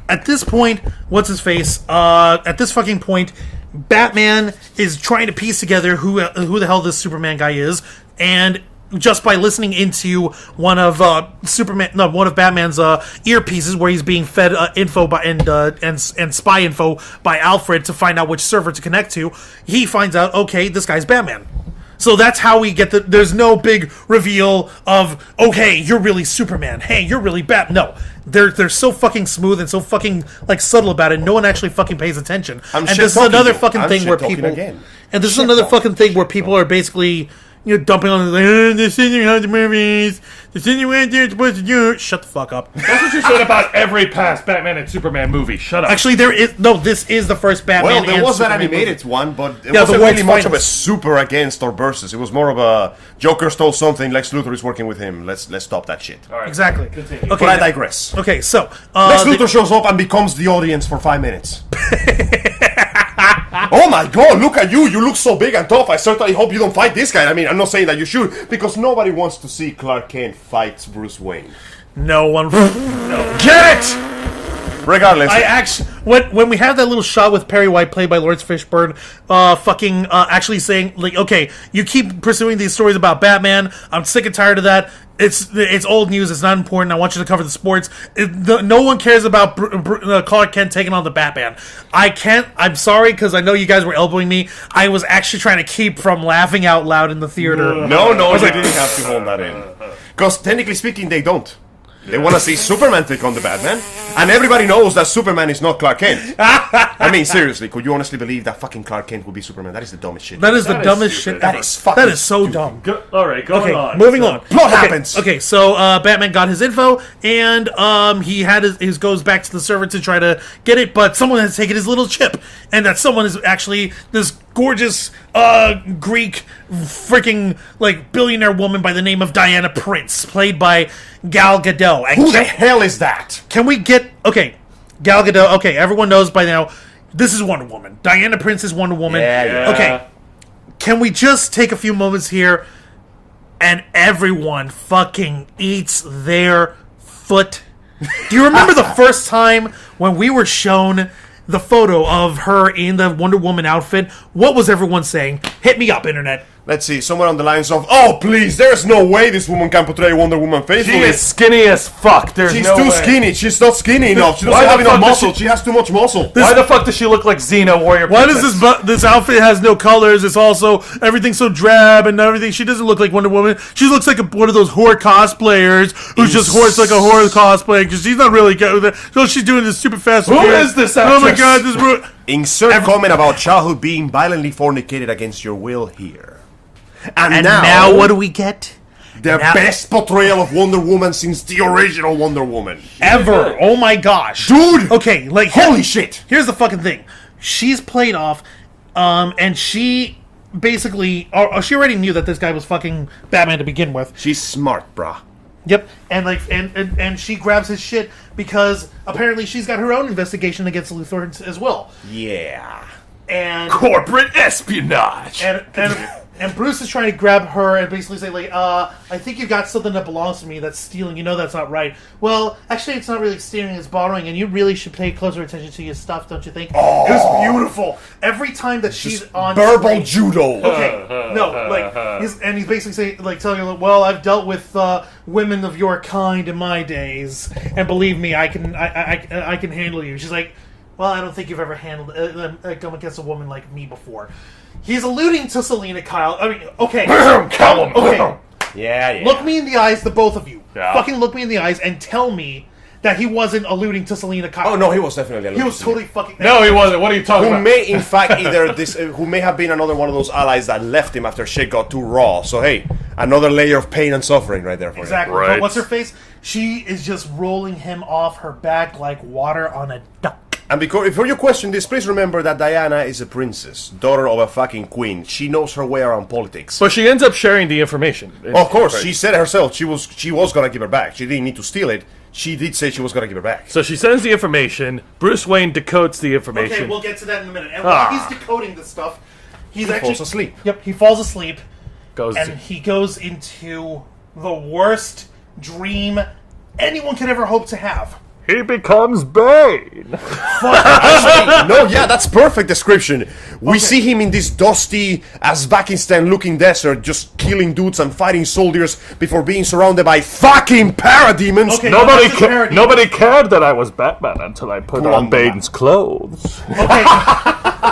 at this point, what's his face? At this fucking point, Batman is trying to piece together who the hell this Superman guy is, and just by listening into one of Batman's earpieces, where he's being fed info by and spy info by Alfred to find out which server to connect to, he finds out, okay, this guy's Batman. So that's how we get there's no big reveal of, oh, hey, you're really Superman. Hey, you're really Batman. No. They're so fucking smooth and so fucking, like, subtle about it. No one actually fucking pays attention.
I'm
and this is
shit-talking
another
you.
fucking
I'm
thing where
shit-talking
people...
again.
And this is another fucking thing where people are basically... You know, dumping on this isn't how the movies. This isn't what they're supposed to do. Shut the fuck up.
That's what you said about every past Batman and Superman movie. Shut up.
Actually, this is the first Batman.
Well, there
and
was that
Superman
animated
movie.
one, but it
Yeah,
wasn't
the world's
really much of a
finest.
super against or versus. It was more of a Joker stole something, Lex Luthor is working with him. Let's stop that shit.
All right,
Exactly.
Continue.
Okay.
But I digress.
Okay, so
Lex Luthor shows up and becomes the audience for 5 minutes. Oh my god, look at you. You look so big and tough. I certainly hope you don't fight this guy. I mean, I'm not saying that you should, because nobody wants to see Clark Kent fight Bruce Wayne.
no one.
Get it! Regardless.
I actually, when we have that little shot with Perry White, played by Lawrence Fishburne, actually saying, like, okay, you keep pursuing these stories about Batman. I'm sick and tired of that. It's old news. It's not important. I want you to cover the sports. No one cares about Clark Kent taking on the Batman. I'm sorry, because I know you guys were elbowing me. I was actually trying to keep from laughing out loud in the theater.
No, they didn't have to hold that in. Because technically speaking, they don't. They want to see Superman take on the Batman, and everybody knows that Superman is not Clark Kent. I mean, seriously, could you honestly believe that fucking Clark Kent would be Superman? That is the dumbest shit.
That is the
That is
dumbest
stupid.
shit
That
ever.
is fucking
That is so
stupid.
dumb.
All right, going
Okay,
on.
moving on.
Plot
Okay,
happens.
Okay, so Batman got his info, and he had his goes back to the server to try to get it, but someone has taken his little chip, and that someone is actually this gorgeous Greek freaking, like, billionaire woman by the name of Diana Prince, played by Gal Gadot. And
Who the hell is that?
can we get... Okay, Gal Gadot, okay, everyone knows by now, this is Wonder Woman. Diana Prince is Wonder Woman.
Yeah.
Okay, can we just take a few moments here and everyone fucking eats their foot Do you remember the first time when we were shown the photo of her in the Wonder Woman outfit? What was everyone saying? Hit me up, internet.
Let's see, somewhere on the lines of, oh, please, there's no way this woman can portray Wonder Woman faithfully.
She is skinny as fuck.
She's too skinny. She's not skinny enough. She doesn't have enough muscle. She has too much muscle.
Why the fuck does she look like Xena Warrior
Why
Princess?
does this this outfit has no colors? It's also everything's so drab and everything. She doesn't look like Wonder Woman. She looks like one of those whore cosplayers who's just horse like a horror cosplay because she's not really good with it. So she's doing this stupid fast.
Who is this actress?
Oh my god, this.
Insert comment about childhood being violently fornicated against your will here.
And now what do we get?
The best portrayal of Wonder Woman since the original Wonder Woman.
Ever. Oh my gosh.
Dude!
Okay, like...
Holy shit!
Here's the fucking thing. She's played off, and she basically... she already knew that this guy was fucking Batman to begin with.
She's smart, brah.
Yep, and like, and she grabs his shit because apparently she's got her own investigation against Luthor as well.
Yeah.
And...
Corporate espionage!
And Bruce is trying to grab her and basically say, like, I think you got something that belongs to me that's stealing. You know that's not right. Well, actually, it's not really stealing, it's borrowing, and you really should pay closer attention to your stuff, don't you think?
Oh.
It was beautiful. Every time that she's on
verbal
screen,
judo.
Okay, no, like, he's basically saying, like, telling her, well, I've dealt with women of your kind in my days, and believe me, I can handle you. She's like, well, I don't think you've ever handled come against a woman like me before. He's alluding to Selena Kyle. I mean, okay.
Callum.
Okay.
Yeah.
Look me in the eyes, the both of you.
Yeah.
Fucking look me in the eyes and tell me that he wasn't alluding to Selena Kyle.
Oh, no, he was definitely alluding
He was
to
totally fucking...
No, he wasn't. What are you talking
Who
about?
may, in fact, who may have been another one of those allies that left him after shit got too raw. So, hey, another layer of pain and suffering right there for
Exactly.
Right.
But what's her face? She is just rolling him off her back like water on a duck.
And before you question this, please remember that Diana is a princess, daughter of a fucking queen. She knows her way around politics.
But she ends up sharing the information.
Of course, she said herself she was gonna give her back. She didn't need to steal it. She did say she was gonna give her back.
So she sends the information. Bruce Wayne decodes the information.
Okay, we'll get to that in a minute. And while he's decoding this stuff, he
falls asleep.
Yep, he falls asleep.
He
He goes into the worst dream anyone could ever hope to have.
becomes Bane.
No, yeah, that's perfect description. We see him in this dusty Uzbekistan-looking desert, just killing dudes and fighting soldiers before being surrounded by fucking parademons.
Okay.
Nobody cared that I was Batman until I put on Bane's clothes.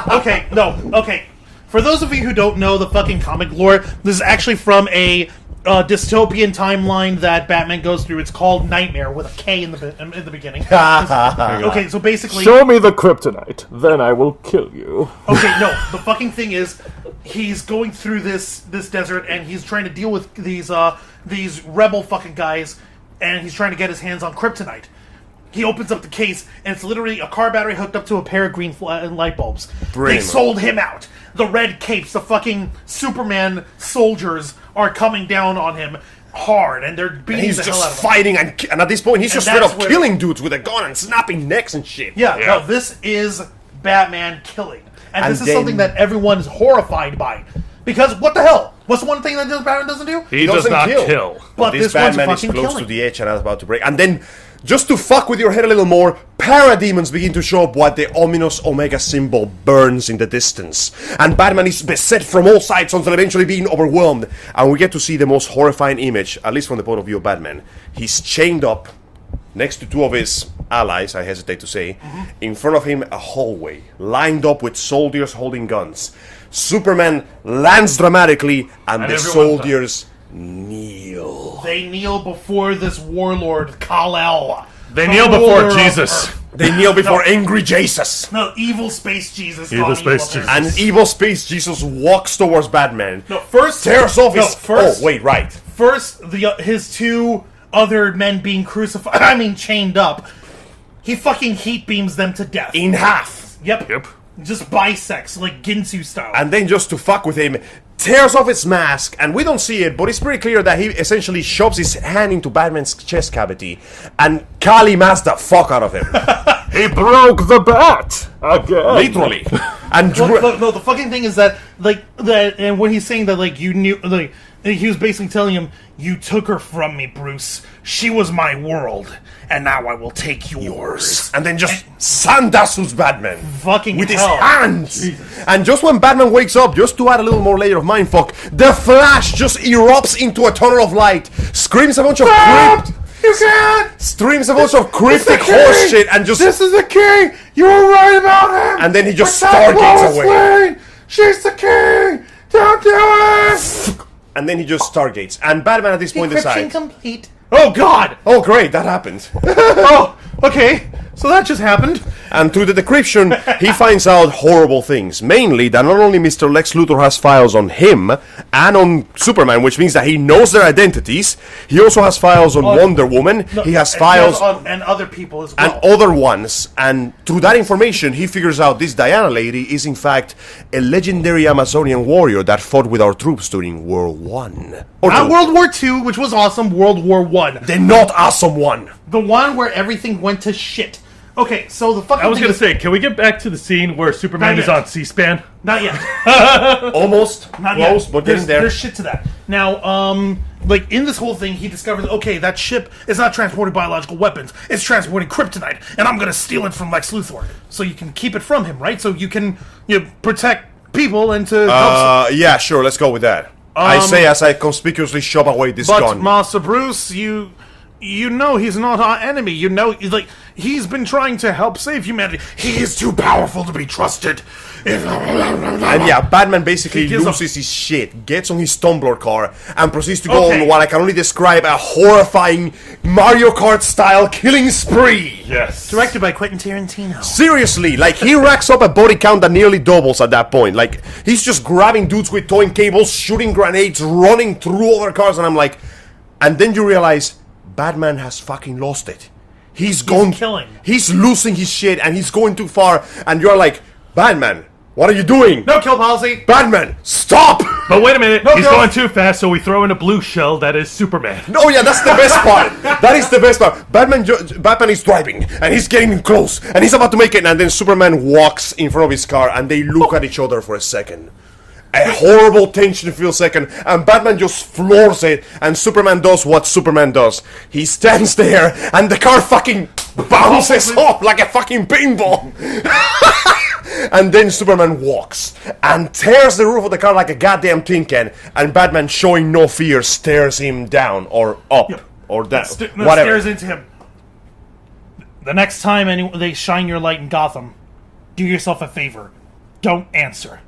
Okay. For those of you who don't know the fucking comic lore, this is actually from a dystopian timeline that Batman goes through. It's called Nightmare with a K in the beginning. Okay, so basically,
Show me the kryptonite, then I will kill you.
okay, no, the fucking thing is, he's going through this desert and he's trying to deal with these rebel fucking guys, and he's trying to get his hands on kryptonite. He opens up the case, and it's literally a car battery hooked up to a pair of green light bulbs.
Brilliant.
They sold him out. The red capes, the fucking Superman soldiers are coming down on him hard, and they're beating
He's
the hell out
just
of him.
fighting, and at this point, he's just straight
that's
up
where-
killing dudes with a gun and snapping necks and shit.
Yeah, no, this is Batman killing. And this is
then-
something that everyone's horrified by. Because, what the hell? What's the one thing that Batman doesn't do?
He does
doesn't
not
kill.
kill.
But
This
this one's
Batman is
fucking
close
killing.
to the edge and is about to break. And then, just to fuck with your head a little more, parademons begin to show up while the ominous Omega symbol burns in the distance. And Batman is beset from all sides until eventually being overwhelmed. And we get to see the most horrifying image, at least from the point of view of Batman. He's chained up next to two of his allies, I hesitate to say. In front of him, a hallway, lined up with soldiers holding guns. Superman lands dramatically, and the
everyone
soldiers kneel.
They kneel before this warlord, Kal-El.
They
The
kneel before
ruler of
Jesus.
Earth.
They kneel before angry Jesus.
No, evil space Jesus.
Evil
not
space
Earth.
Jesus.
And evil space Jesus walks towards Batman.
No, first
tears off
no,
his.
first-
Oh wait, right.
First, his two other men being crucified. I mean, chained up. He fucking heat beams them to death.
In half.
Yep. Just bisects, like Ginsu style.
And then just to fuck with him, tears off his mask, and we don't see it, but it's pretty clear that he essentially shoves his hand into Batman's chest cavity and Kali masks the fuck out of him.
He broke the bat again.
Literally. And
no, the fucking thing is that, like, that, and when he's saying that, like, you knew, like, he was basically telling him, you took her from me, Bruce. She was my world, and now I will take yours.
And then just Sandasu's Batman.
Fucking
with
hell.
his hands. Jesus. And just when Batman wakes up, just to add a little more layer of mindfuck, the Flash just erupts into a tunnel of light, screams a bunch of
You can't!
Screams a bunch of cryptic horse shit and just...
This is the king! You were right about him!
And then he just
Protect
stargates
Lois
away.
Lane! She's the king! Don't do it!
And then he just stargates. And Batman at this point decides...
complete. Oh, God!
Oh, great, that happened.
Oh, okay. So that just happened.
And through the decryption, he finds out horrible things. Mainly that not only Mr. Lex Luthor has files on him and on Superman, which means that he knows their identities. He also has files on Wonder Woman. He has files
and other people as well.
and other ones. And through that information, he figures out this Diana lady is in fact a legendary Amazonian warrior that fought with our troops during World War Or
Not World War II, which was awesome. World War One.
the not awesome one.
The one where everything went to shit. Okay, so the fucking
I was
thing
gonna
is-
say, can we get back to the scene where Superman
Not
is
yet.
on C-SPAN?
Not yet.
Almost.
Not
Close,
yet.
but
there's,
getting there.
There's shit to that. Now, like, in this whole thing, he discovers, okay, that ship is not transporting biological weapons. It's transporting kryptonite, and I'm gonna steal it from Lex Luthor. So you can keep it from him, right? So you can, protect people and to help...
Yeah, sure, let's go with that. I say as I conspicuously shove away this
But
gun.
Master Bruce, you know he's not our enemy. You know, he's been trying to help save humanity. He is too powerful to be trusted.
And yeah, Batman basically
He gives
loses his shit, gets on his tumbler car, and proceeds to go
Okay.
on what I can only describe a horrifying Mario Kart style killing spree.
Yes.
Directed by Quentin Tarantino.
Seriously, like he racks up a body count that nearly doubles at that point. Like he's just grabbing dudes with towing cables, shooting grenades, running through other cars, and I'm like, and then you realize Batman has fucking lost it. He's gone
killing.
He's losing his shit, and he's going too far. And you're like, Batman, what are you doing?
No kill policy.
Batman, stop!
But wait a minute, he's
no.
going too fast, so we throw in a blue shell that is Superman.
No, yeah, that's the best part. That is the best part. Batman is driving, and he's getting close, and he's about to make it, and then Superman walks in front of his car, and they look at each other for a second. A horrible tension-filled second, and Batman just floors it, and Superman does what Superman does. He stands there, and the car fucking bounces off like a fucking pinball. And then Superman walks and tears the roof of the car like a goddamn tin can, and Batman, showing no fear, stares him down or up or down, whatever.
Stares into him. The next time they shine your light in Gotham, do yourself a favor. Don't answer.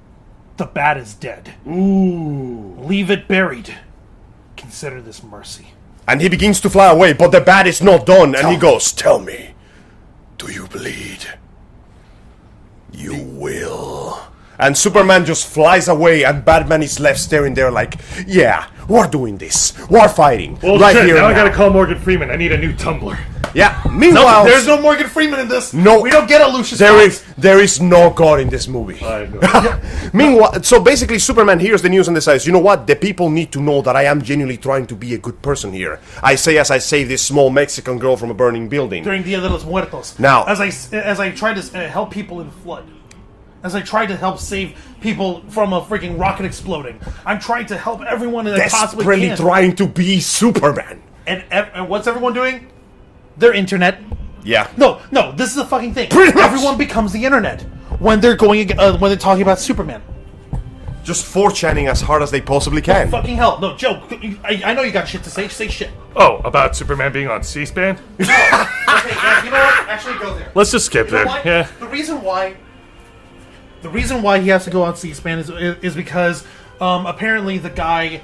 The bat is dead. Ooh. Leave it buried. Consider this mercy.
And he begins to fly away, but the bat is not done, and he goes, "Tell me, do you bleed? You will." And Superman just flies away, and Batman is left staring there like, yeah, we're doing this. We're fighting.
Well,
right
shit,
here
now
and
I gotta call Morgan Freeman. I need a new tumbler.
Yeah, meanwhile...
There's no Morgan Freeman in this.
No.
We don't get a Lucius
There is no God in this movie.
I know.
Meanwhile, so basically Superman hears the news and decides, you know what, the people need to know that I am genuinely trying to be a good person here. I say as I save this small Mexican girl from a burning building.
during Dia de los Muertos.
Now-
as I try to help people in flood, as I try to help save people from a freaking rocket exploding, I'm trying to help everyone that I possibly
Desperately
can.
trying to be Superman.
And what's everyone doing? Their internet.
Yeah.
No, this is the fucking thing.
Pretty much.
Everyone becomes the internet when they're when they're talking about Superman.
Just 4channing as hard as they possibly can.
Fucking hell. No, Joe, I know you got shit to say. Say shit.
Oh, about Superman being on C-SPAN?
Okay, yeah, you know what? Actually, go there.
Let's just skip
You know
there.
what?
Yeah.
The reason why he has to go on C-SPAN is because apparently the guy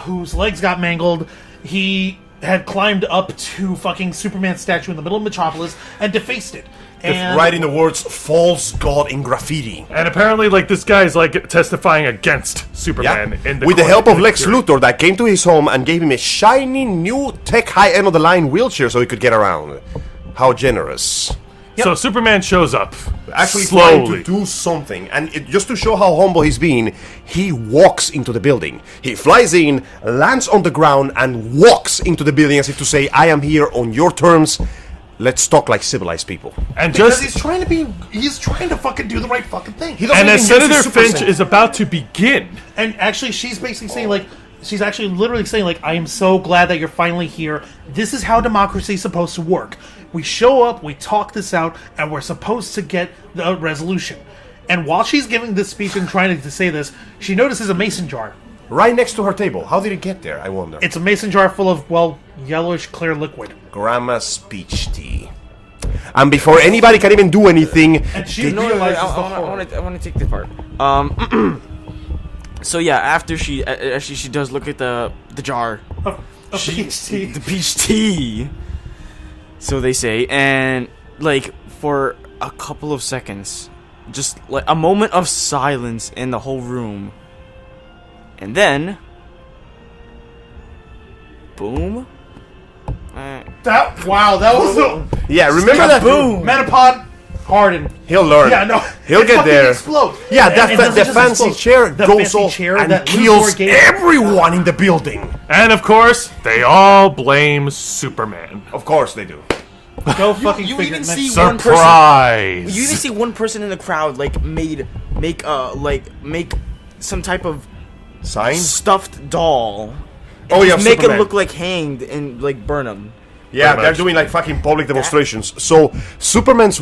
whose legs got mangled, he had climbed up to fucking Superman's statue in the middle of Metropolis and defaced it. And
Writing the words "false god" in graffiti.
And apparently, like, this guy's, like, testifying against Superman in the
With the
court
help of
hearing.
Lex Luthor that came to his home and gave him a shiny new tech high end of the line wheelchair so he could get around. How generous.
So Superman shows up.
Actually trying
slowly.
to do something, and just to show how humble he's been, he walks into the building. He flies in, lands on the ground, and walks into the building as if to say, I am here on your terms. let's talk like civilized people.
And
Because
just
he's trying to fucking do the right fucking thing.
and as Senator Finch is about to begin,
And actually, she's basically saying, like, she's actually literally saying, like, I am so glad that you're finally here. This is how democracy is supposed to work. We show up, we talk this out, and we're supposed to get the resolution. And while she's giving this speech and trying to say this, she notices a mason jar.
Right next to her table. How did it get there, I wonder?
It's a mason jar full of, well, yellowish clear liquid.
Grandma's speech tea. And before anybody can even do anything...
And she
No,
realizes the
I
horror.
want to take this part. So yeah, after she actually she does look at the jar,
Of peach tea.
the peach tea. So they say, and like for a couple of seconds, just like a moment of silence in the whole room, and then, boom.
That was the
Yeah, remember that?
Boom.
Metapod Harden.
He'll learn.
Yeah, no,
He'll
it
get
fucking
there.
Explodes.
Yeah,
And it doesn't
the
just
fancy
explode.
chair
The
goes
fancy
off
chair
and
that
kills
Luthor gave-
everyone in the building.
and of course, they all blame Superman.
Of course they do.
Go fucking
you
figure
even
it.
see
Next-
one person.
Surprise!
You even see one person in the crowd like make some type of
Sign?
stuffed doll.
Oh, yeah,
Just make
Superman.
it look like hanged and like burn him.
Yeah,
Pretty
they're
much.
doing like fucking public demonstrations. So Superman's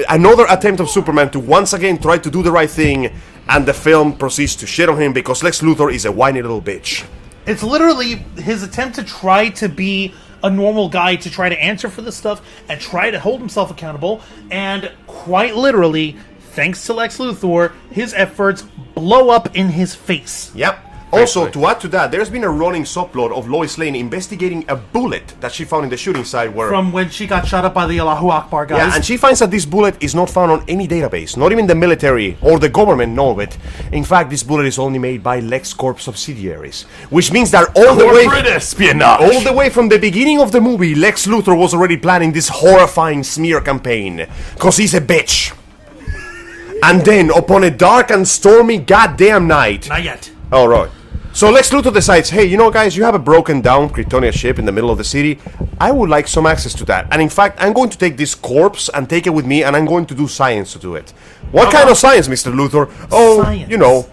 another attempt of Superman to once again try to do the right thing, and the film proceeds to shit on him because Lex Luthor is a whiny little bitch.
It's literally his attempt to try to be a normal guy, to try to answer for this stuff and try to hold himself accountable, and quite literally, thanks to Lex Luthor, his efforts blow up in his face.
Yep. Also, to add to that, there's been a running subplot of Lois Lane investigating a bullet that she found in the shooting site where...
From when she got shot up by the Allahu Akbar guys.
Yeah, and she finds that this bullet is not found on any database. Not even the military or the government know of it. In fact, this bullet is only made by LexCorp subsidiaries. Which means that all the way from the beginning of the movie, Lex Luthor was already planning this horrifying smear campaign. Because he's a bitch. And then, upon a dark and stormy goddamn night...
Not yet.
Oh, right. So Lex Luthor decides, hey, you know, guys, you have a broken down Kryptonia ship in the middle of the city. I would like some access to that. And in fact, I'm going to take this corpse and take it with me, and I'm going to do science to do it. What kind of science, Mr. Luthor? Oh,
Science.
you know,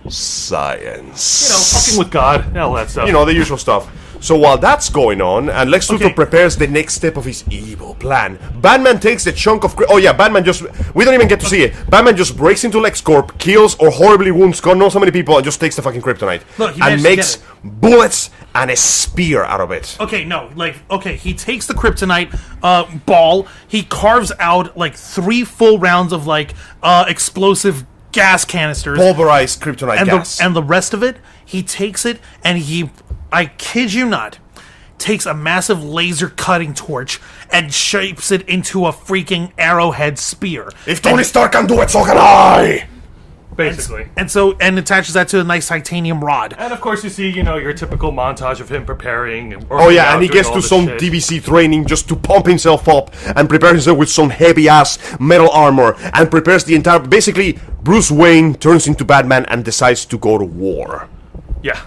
science.
fucking with God, all that stuff.
You know, the usual stuff. So while that's going on, and Lex Luthor
Okay.
prepares the next step of his evil plan, Batman takes the chunk of... Oh yeah, Batman just... We don't even get to see it. Batman just breaks into LexCorp, kills or horribly wounds God knows how many people, and just takes the fucking kryptonite.
Look, he
and
managed to
makes
get
bullets and a spear out of it.
Okay, no, he takes the kryptonite ball, he carves out, 3 full rounds of, explosive gas canisters.
Pulverized kryptonite gas.
And the rest of it, he takes it, and he, I kid you not, takes a massive laser cutting torch and shapes it into a freaking arrowhead spear.
If Tony Stark can do it, so can I!
basically.
And attaches that to a nice titanium rod.
And of course, you see, your typical montage of him preparing. And
Oh yeah, and he gets to some DVC training just to pump himself up and prepare himself with some heavy-ass metal armor and prepares the entire... Basically, Bruce Wayne turns into Batman and decides to go to war.
Yeah.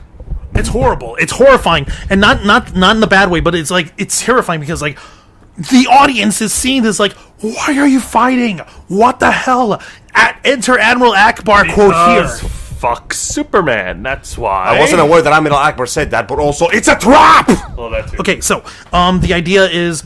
It's horrible. It's horrifying, and not in the bad way, but it's terrifying because the audience is seeing this why are you fighting? What the hell? Enter Admiral Akbar quote here.
Fuck Superman. That's why.
I wasn't aware that Admiral Akbar said that, but also it's a trap.
Well, that too.
Okay, so the idea is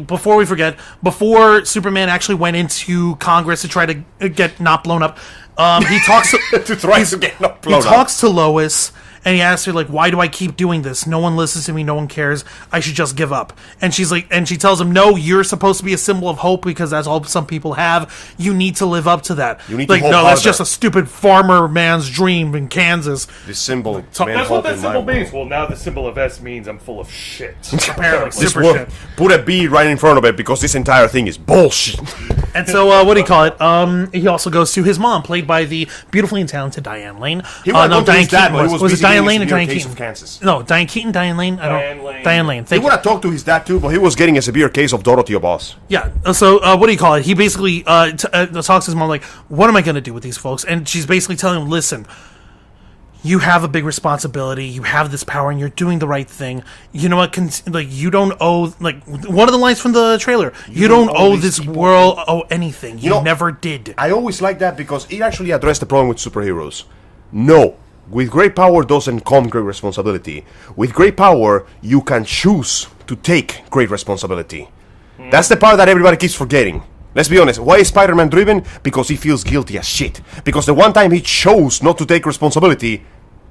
before we forget, before Superman actually went into Congress to try to get not blown up, he talks he talks to Lois, and he asks her why do I keep doing this? No one listens to me, no one cares. I should just give up. And she's and she tells him, no, you're supposed to be a symbol of hope because that's all some people have. You need to live up to that.
You need to hope
no, that's
harder.
just a stupid farmer man's dream in Kansas.
This symbol.
That's what that symbol means. Well, now the symbol of S means I'm full of shit.
Apparently,
This
super
one,
shit.
put a B right in front of it because this entire thing is bullshit.
And so, what do you call it? He also goes to his mom, played by the beautifully and talented Diane Lane.
He went on to
Diane
his dad,
Keaton
but he was
was it
busy
Diane
getting
Lane or
a severe
Diane
case
Keaton?
of Kansas.
No, Diane Keaton, Diane Lane.
Diane Lane.
Diane Lane.
He
Thank
would
you.
have talked to his dad too, but he was getting a severe case of Dorothy Boss.
Yeah. So, what do you call it? He basically talks to his mom what am I going to do with these folks? And she's basically telling him, listen, you have a big responsibility. You have this power, and you're doing the right thing. You know what? You don't owe. Like one of the lines from the trailer. You don't owe this world anything. You never did.
I always like that because it actually addressed the problem with superheroes. No, with great power doesn't come great responsibility. With great power, you can choose to take great responsibility. That's the part that everybody keeps forgetting. Let's be honest, why is Spider-Man driven? Because he feels guilty as shit. Because the one time he chose not to take responsibility,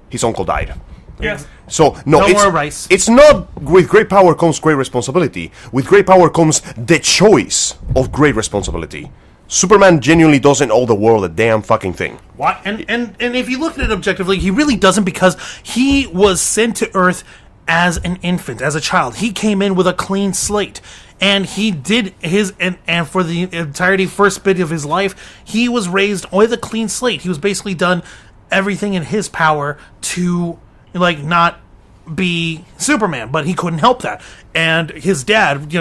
his uncle died.
Yes.
So, no
more rice.
It's not with great power comes great responsibility. With great power comes the choice of great responsibility. Superman genuinely doesn't owe the world a damn fucking thing.
Why? And if you look at it objectively, he really doesn't, because he was sent to Earth as an infant, as a child. He came in with a clean slate. And he did his, and for the entirety first bit of his life, he was raised with a clean slate. He was basically done everything in his power to, like, not be Superman, but he couldn't help that. And his dad,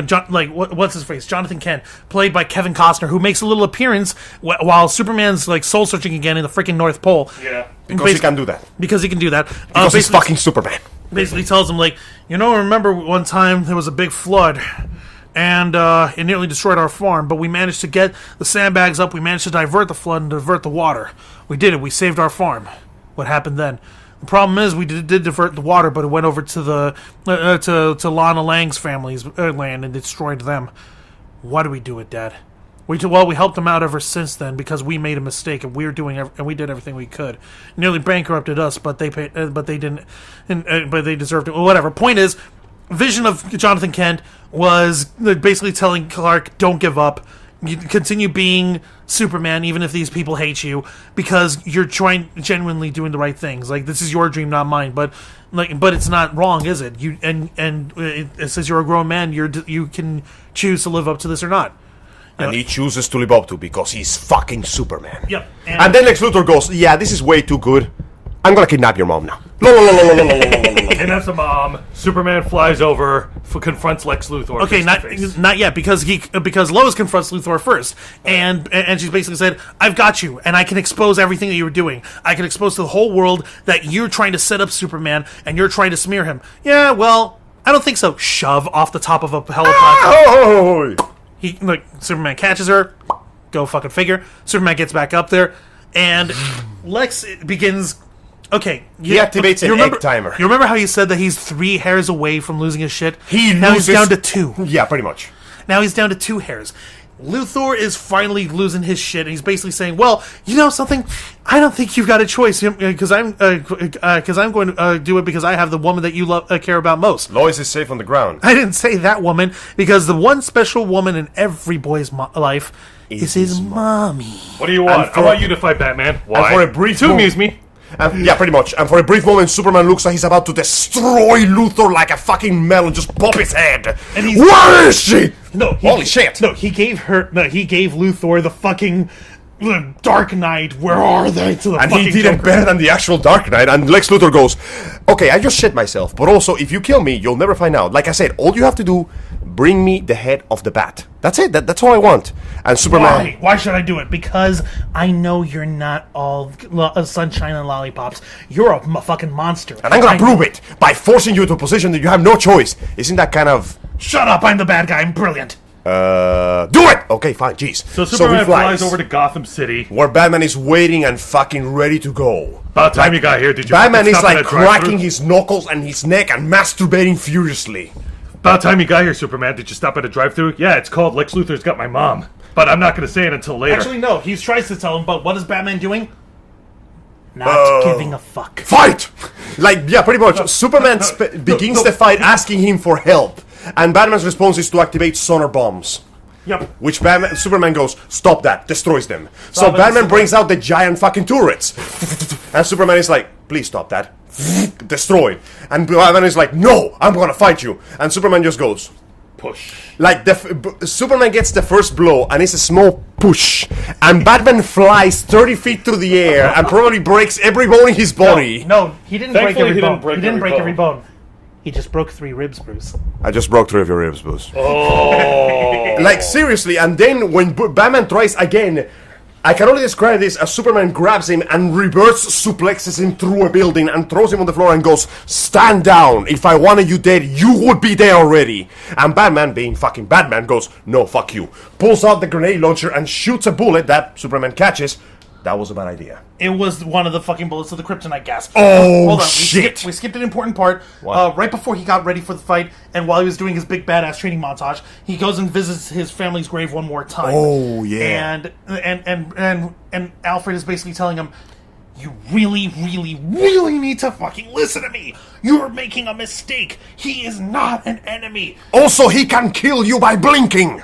what's his face? Jonathan Kent, played by Kevin Costner, who makes a little appearance while Superman's, like, soul searching again in the freaking North Pole.
Yeah.
Because he can do that.
Because he can do that.
Because he's fucking Superman.
Basically tells him, like, remember one time there was a big flood, and it nearly destroyed our farm, but we managed to get the sandbags up, we managed to divert the flood and divert the water. We did it, we saved our farm. What happened then? The problem is we did divert the water, but it went over to the to Lana Lang's family's land and destroyed them. What do we do with Dad? We helped them out ever since then because we made a mistake and we did everything we could. Nearly bankrupted us, but they paid, but they didn't, but they deserved it. Well, whatever. Point is, vision of Jonathan Kent was basically telling Clark, don't give up. You continue being Superman even if these people hate you, because you're genuinely doing the right things. Like, this is your dream, not mine. But it's not wrong, is it? You and it says you're a grown man. You can choose to live up to this or not.
And he chooses to live up to because he's fucking Superman.
Yep.
And then Lex Luthor goes, yeah, this is way too good. I'm gonna kidnap your mom now.
Kidnaps the mom. Superman flies over, confronts Lex Luthor.
Okay, not yet, because Lois confronts Luthor first, and she's basically said, "I've got you, and I can expose everything that you were doing. I can expose to the whole world that you're trying to set up Superman, and you're trying to smear him." Yeah, well, I don't think so. Shove off the top of a helicopter. Superman catches her. Go fucking figure. Superman gets back up there, and Lex begins. Okay,
he activates an egg timer.
You remember how you said that he's 3 hairs away from losing his shit?
Now
he's down to 2.
Yeah, pretty much.
Now he's down to 2 hairs. Luthor is finally losing his shit, and he's basically saying, "Well, you know something? I don't think you've got a choice, because I'm going to do it because I have the woman that you care about most."
Lois is safe on the ground.
I didn't say that woman, because the one special woman in every boy's life is his mommy.
What do you want? I want you to fight Batman. Why?
And for a brief
to amuse me.
Yeah, pretty much. And for a brief moment, Superman looks like he's about to destroy Luthor like a fucking melon, just pop his head. And he's, where is she?
No,
holy shit!
No, he gave Luthor the fucking Dark Knight. Where are they?
And he did it better than the actual Dark Knight. And Lex Luthor goes, "Okay, I just shit myself, but also if you kill me, you'll never find out. Like I said, all you have to do, bring me the head of the bat. That's it. That's all I want." And Superman.
Why should I do it? Because I know you're not all sunshine and lollipops. You're a fucking monster.
And I'm gonna prove it by forcing you into a position that you have no choice. Isn't that kind of...
Shut up, I'm the bad guy. I'm brilliant.
Do it! Okay, fine, jeez.
So Superman flies over to Gotham City,
where Batman is waiting and fucking ready to go.
About time you got here, did you?
Batman is like cracking his knuckles and his neck and masturbating furiously.
About time you got here, Superman. Did you stop at a drive-thru? Yeah, it's called Lex Luthor's Got My Mom. But I'm not going to say it until later.
Actually, no. He tries to tell him, but what is Batman doing? Not giving a fuck.
Fight! Like, yeah, pretty much. Superman begins the fight asking him for help. And Batman's response is to activate sonar bombs.
Yep.
Which Superman goes, "Stop that," destroys them. So Batman brings out the giant fucking turrets. And Superman is like, "Please stop that." Destroyed. And Batman is like, "No, I'm gonna fight you." And Superman just goes,
push.
Like, Superman gets the first blow, and it's a small push. And Batman flies 30 feet through the air and probably breaks every bone in his body.
No, he didn't break every bone. He didn't break every bone. He just broke 3 ribs, Bruce.
I just broke 3 of your ribs, Bruce.
Oh.
Like, seriously, and then when Batman tries again, I can only describe this as Superman grabs him and reverse suplexes him through a building and throws him on the floor and goes, "Stand down. If I wanted you dead, you would be there already." And Batman, being fucking Batman, goes, "No, fuck you." Pulls out the grenade launcher and shoots a bullet that Superman catches. That was a bad idea.
It was one of the fucking bullets of the kryptonite gas.
Oh,
hold on.
shit.
We skipped an important part. Right before he got ready for the fight, and while he was doing his big badass training montage, he goes and visits his family's grave one more time.
Oh, yeah.
And Alfred is basically telling him, "You really, really, really need to fucking listen to me. You're making a mistake. He is not an enemy.
Also, he can kill you by blinking.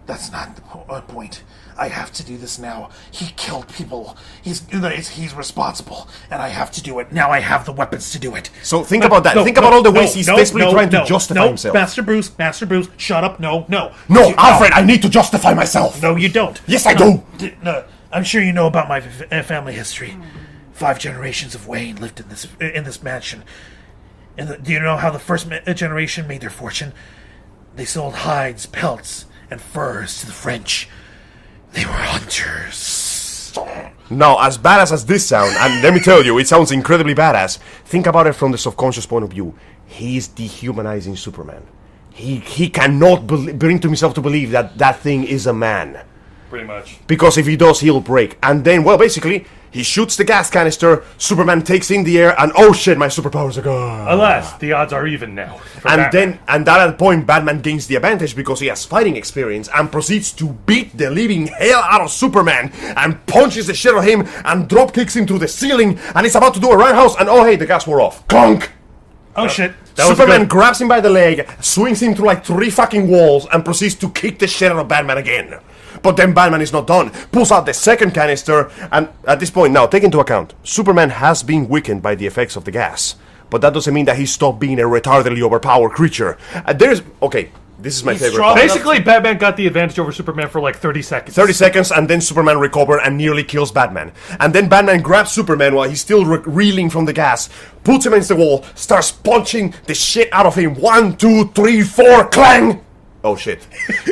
That's not the point. I have to do this now. He killed people. He's responsible, and I have to do it. Now I have the weapons to do it."
So think about that. Think about all the ways he's desperately trying to justify himself.
Master Bruce, shut up. No,
Alfred, I need to justify myself.
No, you don't.
Yes, I do.
No, I'm sure you know about my family history. 5 generations of Wayne lived in this mansion. And do you know how the first generation made their fortune? They sold hides, pelts, and furs to the French. They were hunters.
Now, as badass as this sounds, and let me tell you, it sounds incredibly badass, think about it from the subconscious point of view. He's dehumanizing Superman. He cannot bring to himself to believe that that thing is a man.
Pretty much.
Because if he does, he'll break. And then, well, basically, he shoots the gas canister, Superman takes in the air, and oh shit, my superpowers are gone.
Alas, the odds are even now.
And at that point, Batman gains the advantage because he has fighting experience and proceeds to beat the living hell out of Superman and punches the shit out of him and drop kicks him through the ceiling and he's about to do a roundhouse and oh hey, the gas wore off. Clunk!
Oh shit.
Superman grabs him by the leg, swings him through like 3 fucking walls and proceeds to kick the shit out of Batman again. But then Batman is not done. Pulls out the second canister, and at this point, now, take into account, Superman has been weakened by the effects of the gas. But that doesn't mean that he stopped being a retardedly overpowered creature. This is my favorite part.
Basically, Batman got the advantage over Superman for like 30 seconds.
30 seconds, and then Superman recovers and nearly kills Batman. And then Batman grabs Superman while he's still reeling from the gas, puts him against the wall, starts punching the shit out of him. 1, 2, 3, 4, clang! Oh shit.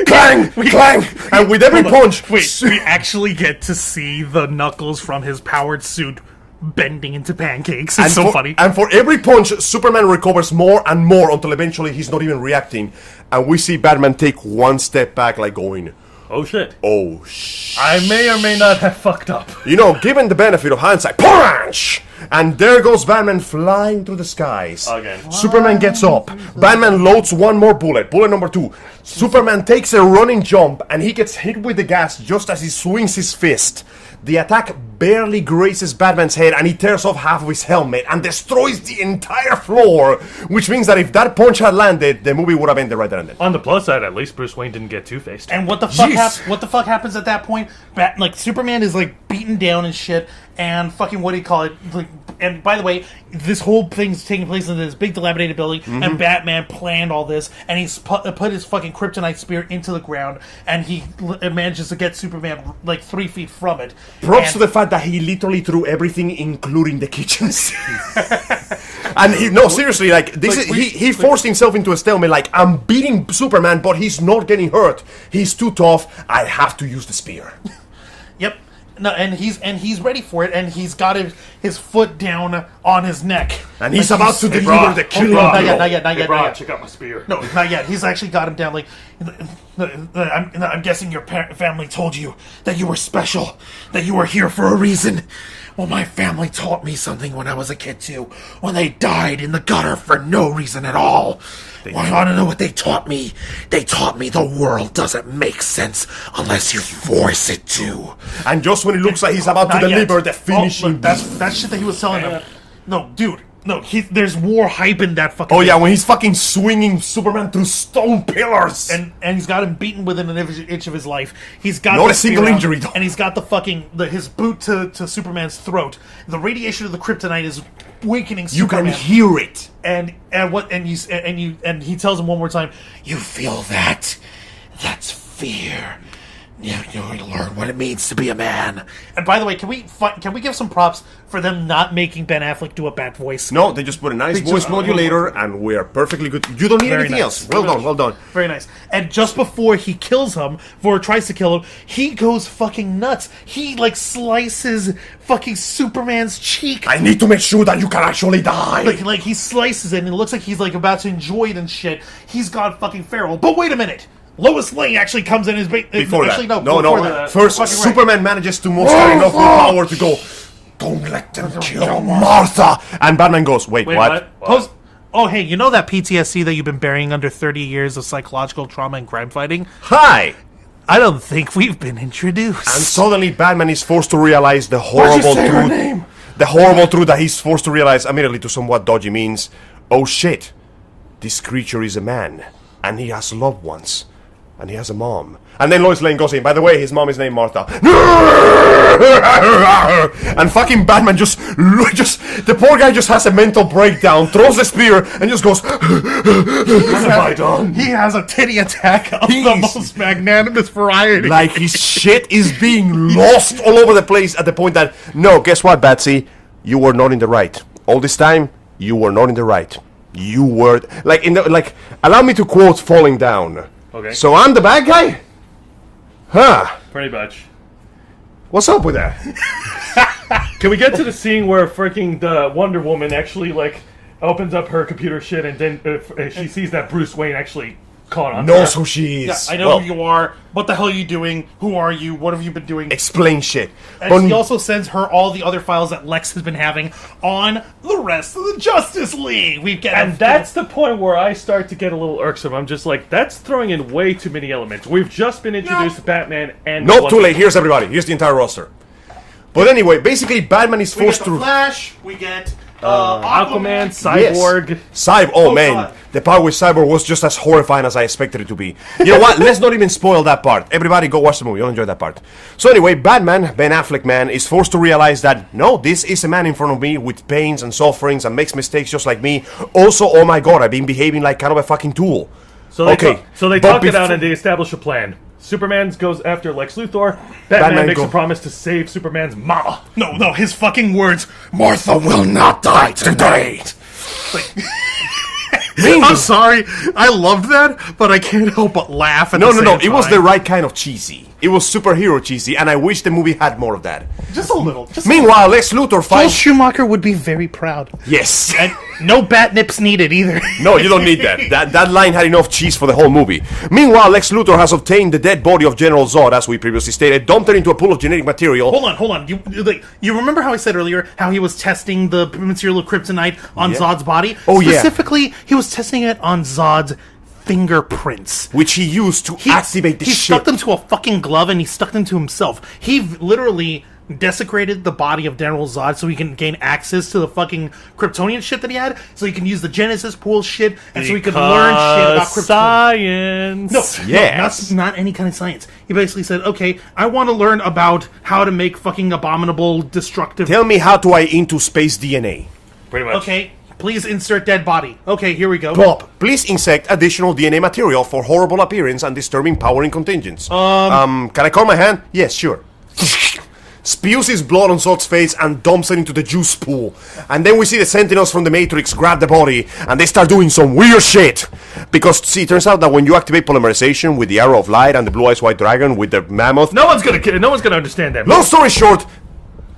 Clang! Clang! And with every punch...
we actually get to see the knuckles from his powered suit bending into pancakes. It's so funny.
And for every punch, Superman recovers more and more until eventually he's not even reacting. And we see Batman take one step back like going...
Oh shit.
Oh shit.
I may or may not have fucked up.
You know, given the benefit of hindsight, punch! And there goes Batman flying through the skies.
Again.
Superman gets up. Batman loads one more bullet. Bullet number 2. Superman takes a running jump and he gets hit with the gas just as he swings his fist. The attack barely grazes Batman's head and he tears off half of his helmet and destroys the entire floor, which means that if that punch had landed, the movie would have ended right there and then.
On the plus side, at least Bruce Wayne didn't get two-faced.
And what the fuck happens at that point? Superman is like beaten down and shit, and fucking what do you call it? Like, and by the way, this whole thing's taking place in this big dilapidated building, and Batman planned all this, and he's put his fucking kryptonite spear into the ground, and he manages to get Superman like 3 feet from it.
Props to the fact that he literally threw everything, including the kitchens. And seriously, like this he forced himself into a stalemate. Like, I'm beating Superman, but he's not getting hurt. He's too tough. I have to use the spear.
Yep. No, and he's ready for it, and he's got his foot down on his neck,
and he's about to deliver the killing blow.
Not yet.
Check out my spear.
No, not yet. He's actually got him down. Like, I'm guessing your family told you that you were special, that you were here for a reason. Well, my family taught me something when I was a kid too. When they died in the gutter for no reason at all. Well, you want to know what they taught me? They taught me the world doesn't make sense unless you force it to.
And just when it looks like he's about to deliver the finishing...
That's shit that he was telling him. No, dude. No, there's more hype in that fucking...
Oh, yeah, when he's fucking swinging Superman through stone pillars.
And he's got him beaten within an inch of his life. He's got...
Not a single injury, though.
And he's got his boot to Superman's throat. The radiation of the kryptonite is weakening Superman.
You can hear it.
And he tells him one more time, "You feel that? That's fear. You're going to learn what it means to be a man. And by the way, can we give some props for them not making Ben Affleck do a bad voice?
No, they just put a nice voice modulator, and we are perfectly good. You don't need anything else. Well done.
Very nice. And just before he kills him, or tries to kill him, he goes fucking nuts. He, like, slices fucking Superman's cheek.
I need to make sure that you can actually die.
Like he slices it, and it looks like he's, like, about to enjoy it and shit. He's gone fucking feral. But wait a minute. Lois Lane actually comes in as
before
actually,
that.
Before that.
First, Superman manages to muster enough willpower to go, don't let them kill Martha. And Batman goes, wait what?
Oh, hey, you know that PTSD that you've been burying under 30 years of psychological trauma and crime fighting?
Hi!
I don't think we've been introduced.
And suddenly Batman is forced to realize the horrible truth. The horrible truth that he's forced to realize immediately to somewhat dodgy means, oh shit, this creature is a man. And he has loved ones. And he has a mom. And then Lois Lane goes in. By the way, his mom is named Martha. And fucking Batman just the poor guy just has a mental breakdown, throws the spear, and just goes, what have I done?
He has a titty attack of the most magnanimous variety.
Like his shit is being lost all over the place at the point that, no, guess what, Batsy? You were not in the right. All this time, you were not in the right. You were allow me to quote Falling Down.
Okay.
So I'm the bad guy? Huh.
Pretty much.
What's up with that?
Can we get to the scene where freaking the Wonder Woman actually, like, opens up her computer shit and then she sees that Bruce Wayne actually caught on?
Knows who she is.
Yeah, I know who you are. What the hell are you doing? Who are you? What have you been doing?
Explain shit.
And she also sends her all the other files that Lex has been having on the rest of the Justice League.
And that's the point where I start to get a little irksome. I'm just like, that's throwing in way too many elements. We've just been introduced to Batman and...
Nope, too late. Here's everybody. Here's the entire roster. But anyway, basically, Batman is forced to...
We get the Flash, we get...
Aquaman, Cyborg.
Yes. Oh man, God. The part with Cyborg was just as horrifying as I expected it to be. You know what? Let's not even spoil that part. Everybody go watch the movie. You'll enjoy that part. So anyway, Batman, Ben Affleck man, is forced to realize that, no, this is a man in front of me with pains and sufferings and makes mistakes just like me. Also, oh my god, I've been behaving like kind of a fucking tool.
So they talk it out and they establish a plan. Superman goes after Lex Luthor. Batman makes a promise to save Superman's mama.
No, his fucking words. Martha will not die today. I'm sorry. I loved that, but I can't help but laugh at the same time.
It was the right kind of cheesy. It was superhero cheesy, and I wish the movie had more of that.
Just a little.
Meanwhile, Lex Luthor finds...
Joel Schumacher would be very proud.
Yes.
And no bat nips needed either.
No, you don't need that. That line had enough cheese for the whole movie. Meanwhile, Lex Luthor has obtained the dead body of General Zod, as we previously stated, dumped it into a pool of genetic material.
Hold on. You remember how I said earlier how he was testing the material of kryptonite on Zod's body?
Oh,
Specifically, he was testing it on Zod's fingerprints,
which he used to activate the ship.
He stuck them to a fucking glove and he stuck them to himself. He literally desecrated the body of General Zod so he can gain access to the fucking Kryptonian shit that he had, so he can use the Genesis pool shit, and so he could learn shit about Kryptonian.
Science.
No, not any kind of science. He basically said, okay, I want to learn about how to make fucking abominable, destructive...
Tell me how to into space DNA.
Pretty much.
Okay. Please insert dead body. Okay, here we go.
Bob, please insect additional DNA material for horrible appearance and disturbing power in contingents. Can I call my hand? Yes, sure. Spews his blood on Zod's face and dumps it into the juice pool. And then we see the Sentinels from the Matrix grab the body and they start doing some weird shit. Because, see, it turns out that when you activate polymerization with the Arrow of Light and the Blue Eyes White Dragon with the Mammoth...
No one's gonna understand that.
Long story short...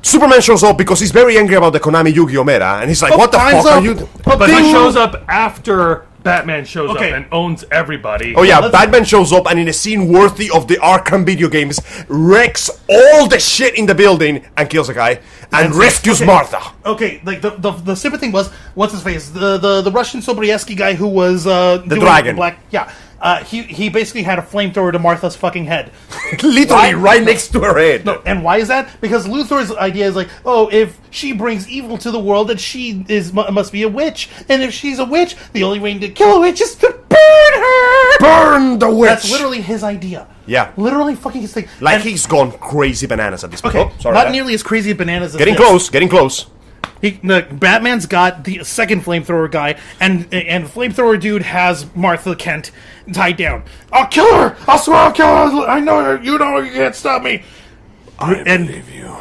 Superman shows up because he's very angry about the Konami Yu-Gi-Oh! Meta, and he's like, what the fuck are you...
But he shows up after Batman shows up and owns everybody.
Oh yeah, Batman shows up and in a scene worthy of the Arkham video games, wrecks all the shit in the building and kills a guy, and rescues Martha.
Okay, like, the stupid thing was, what's his face? The Russian Sobieski guy who was...
the dragon.
He basically had a flamethrower to Martha's fucking head.
Literally right next to her head.
No, and why is that? Because Luthor's idea is like, oh, if she brings evil to the world, then she must be a witch. And if she's a witch, the only way to kill a witch is to burn her!
Burn the witch!
That's literally his idea.
Yeah.
Literally fucking his thing.
Like, he's gone crazy bananas at this point.
Okay, not nearly as crazy as bananas as
Getting close.
Batman's got the second flamethrower guy, and flamethrower dude has Martha Kent tied down.
I'll kill her! I swear I'll kill her! I know her! You know you can't stop me!
I believe you.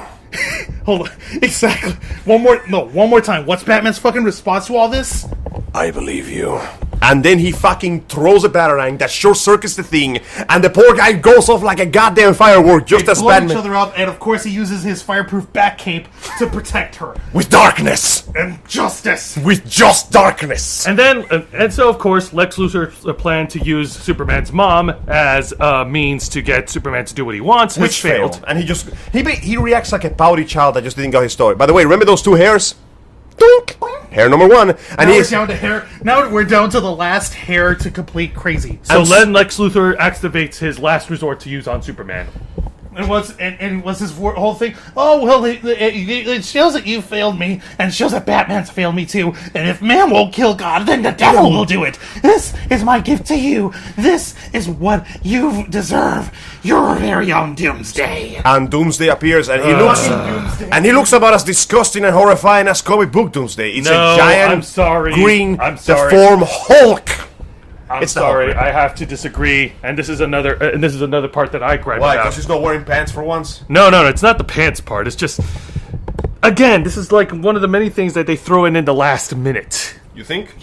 Hold on. Exactly. One more time. What's Batman's fucking response to all this?
I believe you. And then he fucking throws a batarang that short circuits the thing, and the poor guy goes off like a goddamn firework, just as
blow
Batman.
each other up, and of course he uses his fireproof bat cape to protect her.
With darkness!
And justice!
With just darkness!
And so, of course, Lex Luthor planned to use Superman's mom as a means to get Superman to do what he wants, which failed.
And he reacts like a pouty child that just didn't get his story. By the way, remember those two hairs? Dunk! Hair number one. And
now we're down to hair. Now we're down to the last hair to complete crazy.
So then Lex Luthor activates his last resort to use on Superman.
And was his whole thing? Oh well, it shows that you failed me, and it shows that Batman's failed me too. And if man won't kill God, then the devil will do it. This is my gift to you. This is what you deserve. Your very own Doomsday.
And Doomsday appears, and he looks about as disgusting and horrifying as comic book Doomsday. It's a giant, green, deformed Hulk.
I'm sorry, I have to disagree, and this is another part that I gripe about.
Why? Because he's not wearing pants for once?
No, it's not the pants part. It's just, again, this is like one of the many things that they throw in the last minute.
You think?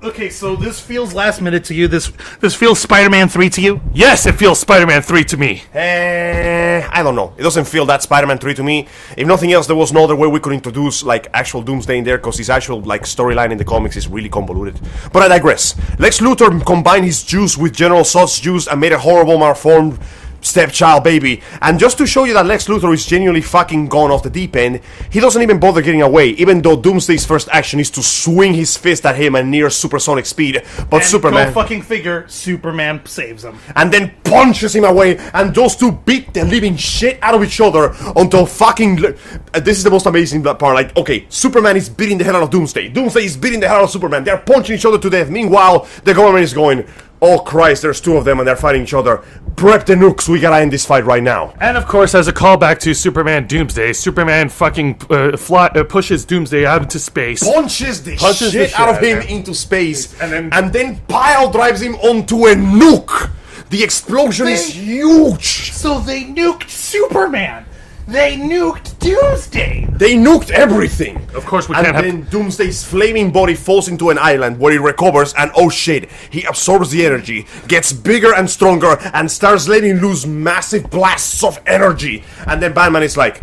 Okay, so this feels last minute to you. This feels Spider-Man 3 to you?
Yes, it feels Spider-Man 3 to me.
I don't know. It doesn't feel that Spider-Man 3 to me. If nothing else, there was no other way we could introduce like actual Doomsday in there, because his actual like storyline in the comics is really convoluted. But I digress. Lex Luthor combined his juice with General Zod's juice and made a horrible malformed stepchild baby. And just to show you that Lex Luthor is genuinely fucking gone off the deep end, he doesn't even bother getting away, even though Doomsday's first action is to swing his fist at him at near supersonic speed. But Superman,
go fucking figure, Superman saves him.
And then punches him away, and those two beat the living shit out of each other until fucking... This is the most amazing part. Like, okay, Superman is beating the hell out of Doomsday. Doomsday is beating the hell out of Superman. They're punching each other to death. Meanwhile, the government is going... Oh Christ, there's two of them and they're fighting each other. Prep the nukes, we gotta end this fight right now.
And of course, as a callback to Superman Doomsday, Superman fucking pushes Doomsday out into space.
Punches the shit out of him into space. And then pile drives him onto a nuke. The explosion is huge.
So they nuked Superman. They nuked Doomsday!
They nuked everything!
Of course we can't have...
And then Doomsday's flaming body falls into an island where he recovers, and oh shit, he absorbs the energy, gets bigger and stronger, and starts letting loose massive blasts of energy. And then Batman is like,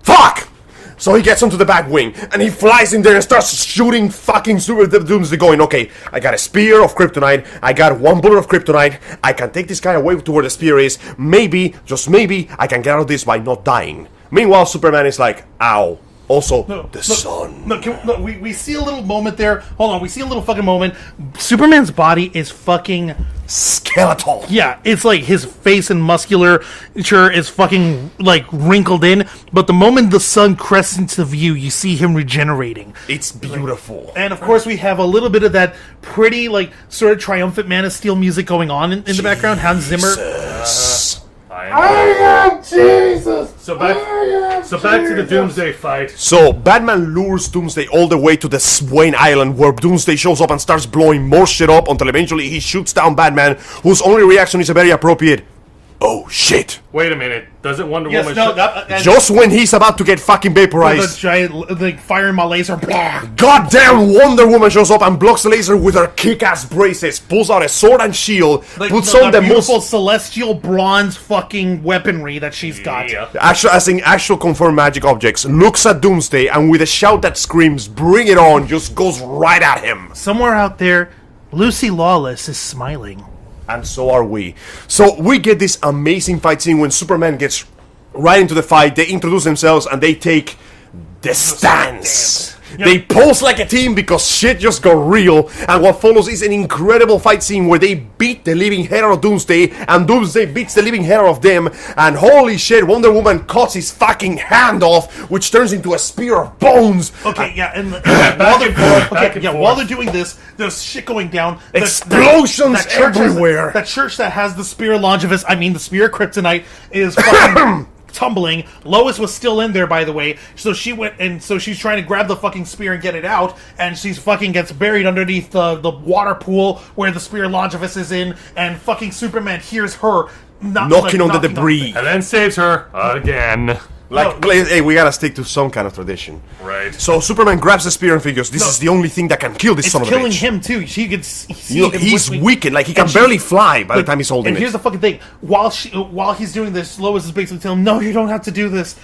fuck! So he gets onto the back wing, and he flies in there and starts shooting fucking Doomsday, going, okay, I got a spear of kryptonite, I got one bullet of kryptonite, I can take this guy away to where the spear is, maybe, just maybe, I can get out of this by not dying. Meanwhile, Superman is like, ow. Also, the sun.
We see a little moment there. Hold on, we see a little fucking moment. Superman's body is fucking
skeletal.
Yeah, it's like his face and musculature is fucking like wrinkled in. But the moment the sun crests into view, you see him regenerating.
It's beautiful.
And of course, we have a little bit of that pretty, like, sort of triumphant Man of Steel music going on in the background. Hans Zimmer.
I am Jesus!
So back to the Doomsday fight.
So, Batman lures Doomsday all the way to the Wayne Island, where Doomsday shows up and starts blowing more shit up until eventually he shoots down Batman, whose only reaction is a very appropriate, oh shit.
Wait a minute. Doesn't Wonder Woman...
just when he's about to get fucking vaporized.
With a giant, like, firing my laser.
Goddamn Wonder Woman shows up and blocks the laser with her kick-ass braces, pulls out a sword and shield, puts on the
beautiful celestial bronze fucking weaponry that she's got.
Yeah.
Actual confirmed magic objects, looks at Doomsday, and with a shout that screams, bring it on, just goes right at him.
Somewhere out there, Lucy Lawless is smiling.
And so are we. So we get this amazing fight scene when Superman gets right into the fight. They introduce themselves and they take the stance. They pose like a team because shit just got real. And what follows is an incredible fight scene where they beat the living hell out of Doomsday, and Doomsday beats the living hell out of them. And holy shit, Wonder Woman cuts his fucking hand off, which turns into a spear of bones.
Okay, yeah, and while they're doing this, there's shit going down.
Explosions everywhere.
That church that has the spear Longevus, the spear Kryptonite, is fucking tumbling. Lois was still in there, by the way. So she went, and so she's trying to grab the fucking spear and get it out, and she's fucking gets buried underneath the water pool where the spear Longinus is in, and fucking Superman hears her
knocking on the debris.
And then saves her again.
Hey, we gotta stick to some kind of tradition.
Right.
So Superman grabs the spear and figures this is the only thing that can kill this son of a bitch.
It's killing him too. She could see him
he's weakened, like he can barely fly by the time he's holding
and
it.
Here's the fucking thing: while he's doing this, Lois is basically telling him, "No, you don't have to do this."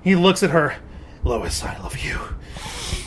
He looks at her, Lois, I love you.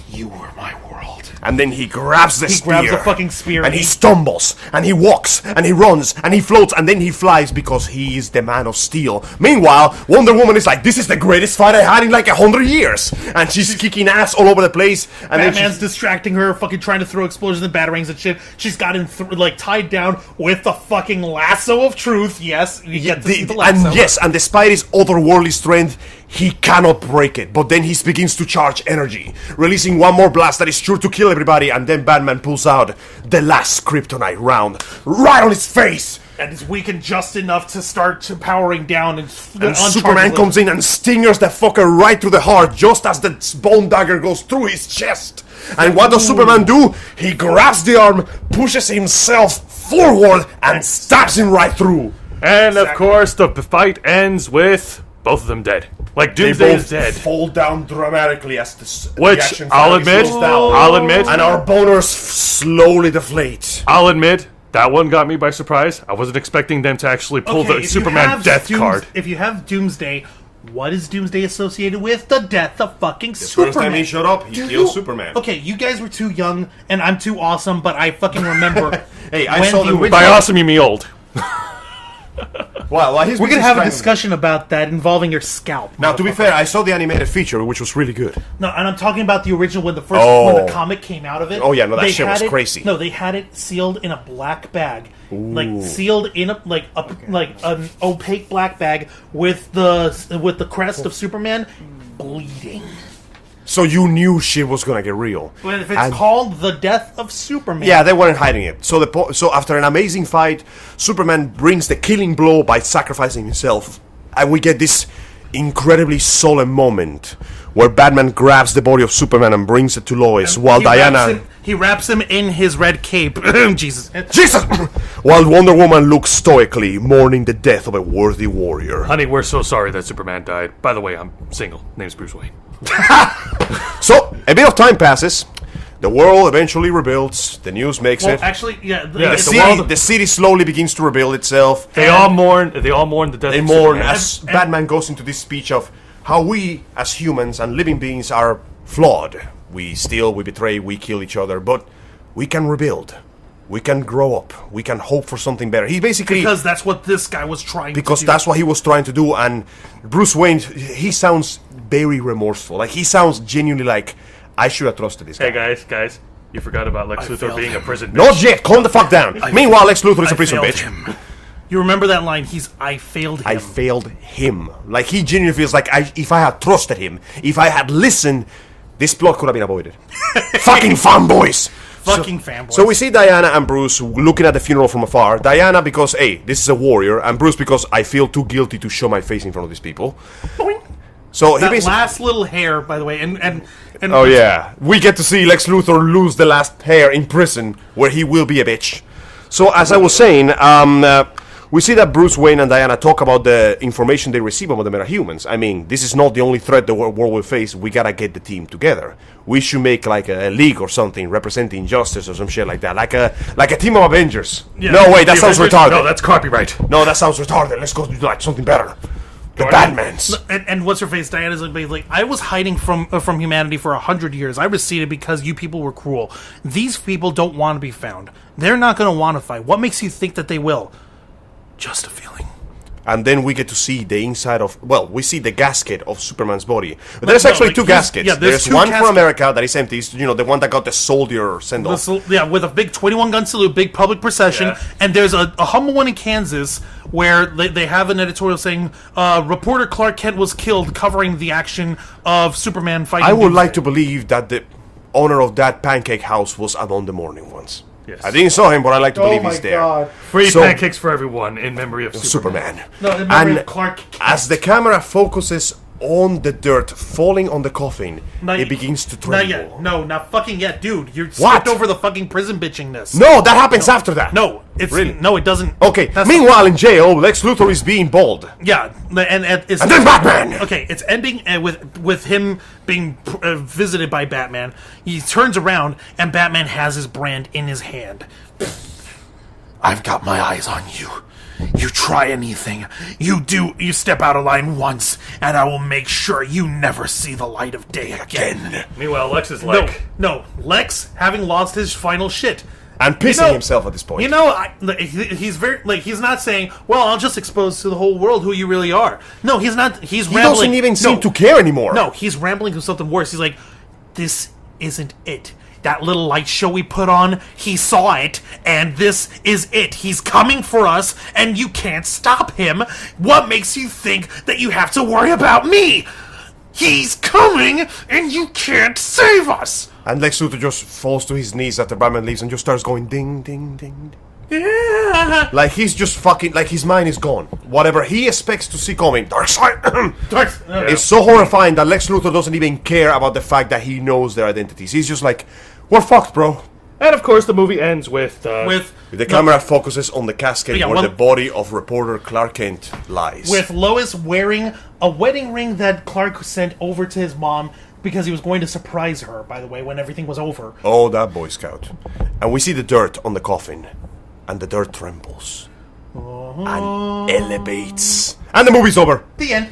You were my world.
And then he grabs the spear.
He grabs the fucking spear.
And he stumbles, and he walks, and he runs, and he floats, and then he flies because he is the Man of Steel. Meanwhile, Wonder Woman is like, this is the greatest fight I had in like 100 years. And she's kicking ass all over the place. And
Batman's distracting her, fucking trying to throw explosions and batarangs and shit. She's got him tied down with the fucking lasso of truth. Yes, you get to see the lasso.
And despite his otherworldly strength, he cannot break it. But then he begins to charge energy, releasing one more blast that is sure to kill everybody, and then Batman pulls out the last kryptonite round right on his face.
And is weakened just enough to start powering down, and
Superman comes in and stingers the fucker right through the heart, just as the bone dagger goes through his chest. And what does Superman do? He grabs the arm, pushes himself forward, and stabs him right through.
And of course, the fight ends with both of them dead. Like Doomsday is dead.
Fall down dramatically as the action
I'll admit,
and our boners slowly deflate.
I'll admit, that one got me by surprise. I wasn't expecting them to actually pull the Superman death card.
If you have Doomsday, what is Doomsday associated with? The death of fucking
The
Superman.
first time he showed up, he killed Superman.
Okay, you guys were too young, and I'm too awesome, but I fucking remember.
Hey, I saw the
By awesome, you mean old.
Well,
we're gonna have a discussion about that involving your scalp.
Now, to be fair, I saw the animated feature, which was really good.
No, and I'm talking about the original when when the comic came out of it.
Oh yeah, no, that shit was crazy.
No, they had it sealed in a black bag, like sealed in like an opaque black bag with the crest of Superman bleeding.
So you knew shit was gonna get real.
Well, if it's called the death of Superman.
Yeah, they weren't hiding it. So after an amazing fight, Superman brings the killing blow by sacrificing himself, and we get this incredibly solemn moment where Batman grabs the body of Superman and brings it to Lois, while
he wraps him in his red cape. Jesus!
While Wonder Woman looks stoically mourning the death of a worthy warrior.
Honey, we're so sorry that Superman died. By the way, I'm single. Name's Bruce Wayne.
So, a bit of time passes. The world eventually rebuilds. The news makes it.
Actually, yeah.
The city slowly begins to rebuild itself.
They all mourn the death.
They mourn as Batman goes into this speech of how we, as humans and living beings, are flawed. We steal, we betray, we kill each other, but we can rebuild. We can grow up. We can hope for something better. He basically...
Because that's what this guy was trying to do.
Because that's what he was trying to do, and Bruce Wayne, he sounds very remorseful. Like, he sounds genuinely like, I should have trusted this guy.
Hey, guys. You forgot about Lex Luthor being a prison bitch.
Not yet! Calm the fuck down! Meanwhile, Lex Luthor is a prison bitch.
Him. You remember that line? I failed him.
I failed him. Like, he genuinely feels like, if I had trusted him, if I had listened, this plot could have been avoided. Fucking fanboys!
Fanboys.
So we see Diana and Bruce looking at the funeral from afar. Diana because, hey, this is a warrior, and Bruce because I feel too guilty to show my face in front of these people.
Boing.
So
that last little hair, by the way, and
oh yeah, we get to see Lex Luthor lose the last hair in prison, where he will be a bitch. So as I was saying, we see that Bruce Wayne and Diana talk about the information they receive about the metahumans. I mean, this is not the only threat the world will face. We gotta get the team together. We should make like a league or something representing justice or some shit like that, like a team of Avengers. Yeah, no, wait, that sounds retarded.
No, that's copyright.
No, that sounds retarded. Let's go do like something better. The Batmans.
And what's her face? Diana's like, I was hiding from humanity for 100 years. I receded because you people were cruel. These people don't want to be found. They're not going to want to fight. What makes you think that they will? Just a feeling.
And then we get to see the inside of... Well, we see the gasket of Superman's body. But there's actually two gaskets. Yeah, there's one for America that is empty. It's, the one that got the soldier send-off.
Yeah, with a big 21-gun salute, big public procession. Yeah. And there's a humble one in Kansas where they have an editorial saying, reporter Clark Kent was killed covering the action of Superman fighting
I would like to believe that the owner of that pancake house was among the morning ones.
Yes.
I didn't saw him, but I like to believe
my
he's there.
God.
Free
So-
pancakes for everyone in memory of Superman.
Superman.
No, in memory
And
of Clark
as the camera focuses on the dirt falling on the coffin,
Not
it
yet.
begins to
Not
tremble.
yet. No, not fucking yet, dude. You're
What?
skipped over the fucking prison bitchingness.
No, that happens after that.
No, it's
Really?
no, it doesn't.
Okay.
That's
Meanwhile, in jail, Lex Luthor is being bald.
yeah, and it's
And then Batman!
Okay, it's ending with him being visited by Batman. He turns around and Batman has his brand in his hand. I've got my eyes on you. You try anything, you step out of line once, and I will make sure you never see the light of day again.
Meanwhile, Lex is like,
No, Lex, having lost his final shit.
And pissing
You know-
himself at this point.
You know, he's very he's not saying, "Well, I'll just expose to the whole world who you really are." No, he's not. He's
he
rambling.
doesn't even seem
No.
to care anymore.
No, he's rambling to something worse. He's like, "This isn't it. That little light show we put on, he saw it, and this is it. He's coming for us, and you can't stop him. What makes you think that you have to worry about me? He's coming, and you can't save us."
And Lex Luthor just falls to his knees after Batman leaves and just starts going ding, ding, ding.
Yeah.
Like he's just fucking, like his mind is gone. Whatever he expects to see coming, Darkseid, it's so horrifying that Lex Luthor doesn't even care about the fact that he knows their identities. He's just like, we're fucked, bro.
and of course the movie ends with
The camera focuses on the casket
Yeah,
where
one-
the body of reporter Clark Kent lies.
with Lois wearing a wedding ring that Clark sent over to his mom because he was going to surprise her, by the way, when everything was over.
Oh, that Boy Scout. And we see the dirt on the coffin. And the dirt trembles. And elevates. And the movie's over.
The end.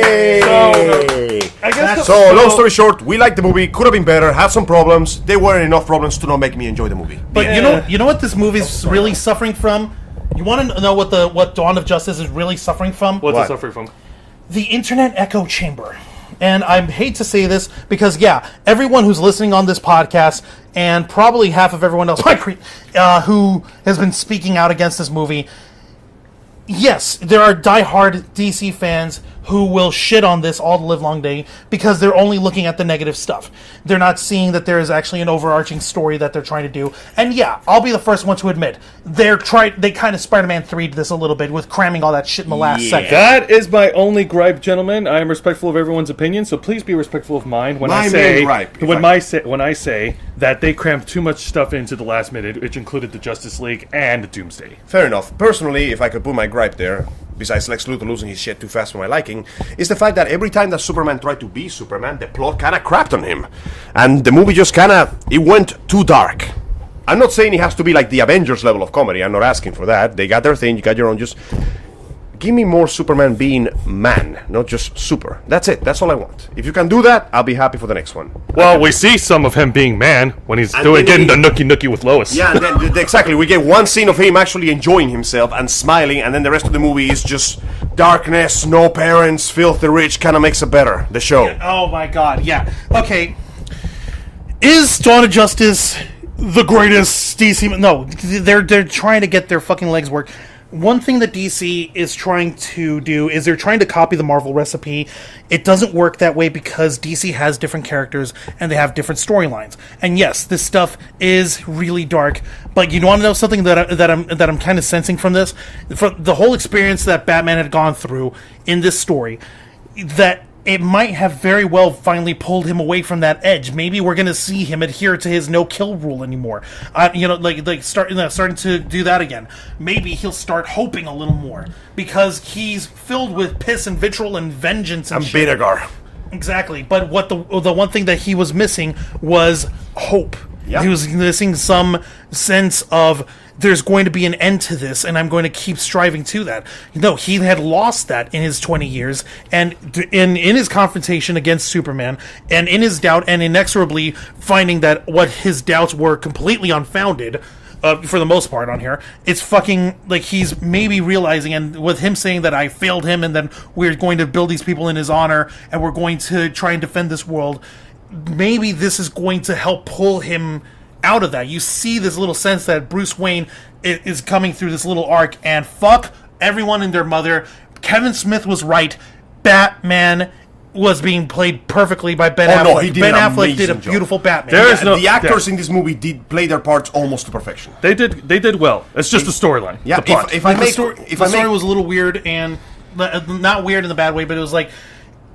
Yay!
I guess
So, long story short, we liked the movie. Could have been better. Had some problems. There weren't enough problems to not make me enjoy the movie.
But you know what this movie's really suffering from? You want to know what Dawn of Justice is really suffering from?
what's
What?
it suffering from?
The internet echo chamber. And I hate to say this because, yeah, everyone who's listening on this podcast and probably half of everyone else who has been speaking out against this movie, yes, there are diehard DC fans who will shit on this all the live long day because they're only looking at the negative stuff. They're not seeing that there is actually an overarching story that they're trying to do. And yeah, I'll be the first one to admit they kind of Spider-Man 3'd this a little bit with cramming all that shit in the last second.
That is my only gripe, gentlemen. I am respectful of everyone's opinion, so please be respectful of mine when
My
I say
main gripe, if
when I say that they crammed too much stuff into the last minute, which included the Justice League and Doomsday.
Fair enough. Personally, if I could put my gripe there, besides Lex Luthor losing his shit too fast for my liking, is the fact that every time that Superman tried to be Superman, the plot kind of crapped on him. And the movie just it went too dark. I'm not saying it has to be like the Avengers level of comedy. I'm not asking for that. They got their thing, you got your own. Just give me more Superman being man, not just super. That's it. That's all I want. If you can do that, I'll be happy for the next one.
Well, we see some of him being man when he's
And
getting
then
the nookie with Lois.
Yeah, and then, exactly. We get one scene of him actually enjoying himself and smiling, and then the rest of the movie is just darkness, no parents, filthy rich. Kind of makes it better. The show.
Oh my god, yeah. Okay. Is Dawn of Justice the greatest DC? No, they're trying to get their fucking legs work. One thing that DC is trying to do is they're trying to copy the Marvel recipe. It doesn't work that way because DC has different characters and they have different storylines. And yes, this stuff is really dark. But you want to know something that I'm kind of sensing from this? From the whole experience that Batman had gone through in this story, that it might have very well finally pulled him away from that edge. Maybe we're going to see him adhere to his no-kill rule anymore. Starting to do that again. Maybe he'll start hoping a little more because he's filled with piss and vitriol and vengeance and shit.
Vinegar.
Exactly. But what the one thing that he was missing was hope.
Yep.
He was missing some sense of there's going to be an end to this, and I'm going to keep striving to that. No, he had lost that in his 20 years, and in his confrontation against Superman, and in his doubt, and inexorably finding that what his doubts were completely unfounded, for the most part on here, it's fucking, like, he's maybe realizing, and with him saying that I failed him, and then we're going to build these people in his honor, and we're going to try and defend this world, maybe this is going to help pull him out of that. You see this little sense that Bruce Wayne is coming through this little arc, and fuck everyone and their mother. Kevin Smith was right. Batman was being played perfectly by Ben
Oh,
Affleck.
no, he did
Ben
an
Affleck did a
amazing job.
beautiful Batman.
There is no
the actors in this movie did play their parts almost to perfection.
They did well. It's just the storyline.
Yeah,
the plot.
if I
the
make
story,
if
the
I
story
make
was a little weird and not weird in the bad way, but it was like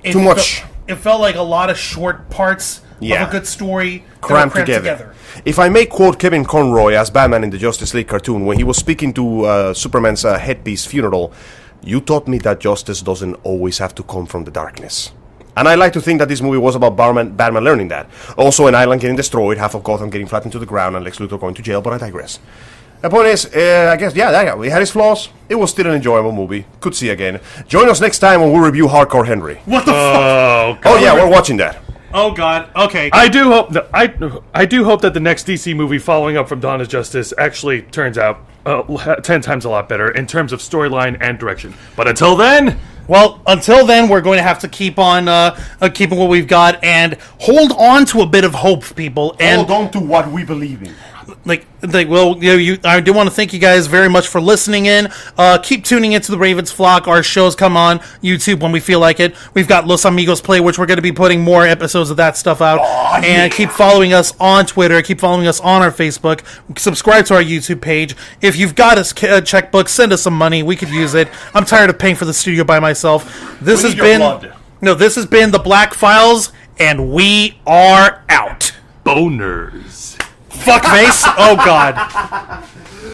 Too much.
It felt like a lot of short parts
Yeah.
of a good story that were
crammed
crammed
together. If I may quote Kevin Conroy as Batman in the Justice League cartoon when he was speaking to Superman's headpiece funeral, "You taught me that justice doesn't always have to come from the darkness." And I like to think that this movie was about Batman learning that. Also, an island getting destroyed, half of Gotham getting flattened to the ground, and Lex Luthor going to jail, but I digress. The point is, I guess, yeah, it had its flaws. It was still an enjoyable movie. Could see again. Join us next time when we review Hardcore Henry.
What the fuck?
Oh yeah, we're watching that.
Oh god. Okay.
I do hope that I do hope that the next DC movie following up from Dawn of Justice actually turns out 10 times a lot better in terms of storyline and direction. But until then,
Well, until then, we're going to have to keep on keeping what we've got and hold on to a bit of hope, people. And
Hold on to what we believe in.
I do want to thank you guys very much for listening in. Keep tuning into the Ravens Flock. Our shows come on YouTube when we feel like it. We've got Los Amigos Play, which we're going to be putting more episodes of that stuff out. And keep following us on Twitter. Keep following us on our Facebook. Subscribe to our YouTube page. If you've got a checkbook, send us some money. We could use it. I'm tired of paying for the studio by myself. This has been the Black Files, and we are out.
boners.
Fuck face. Oh god.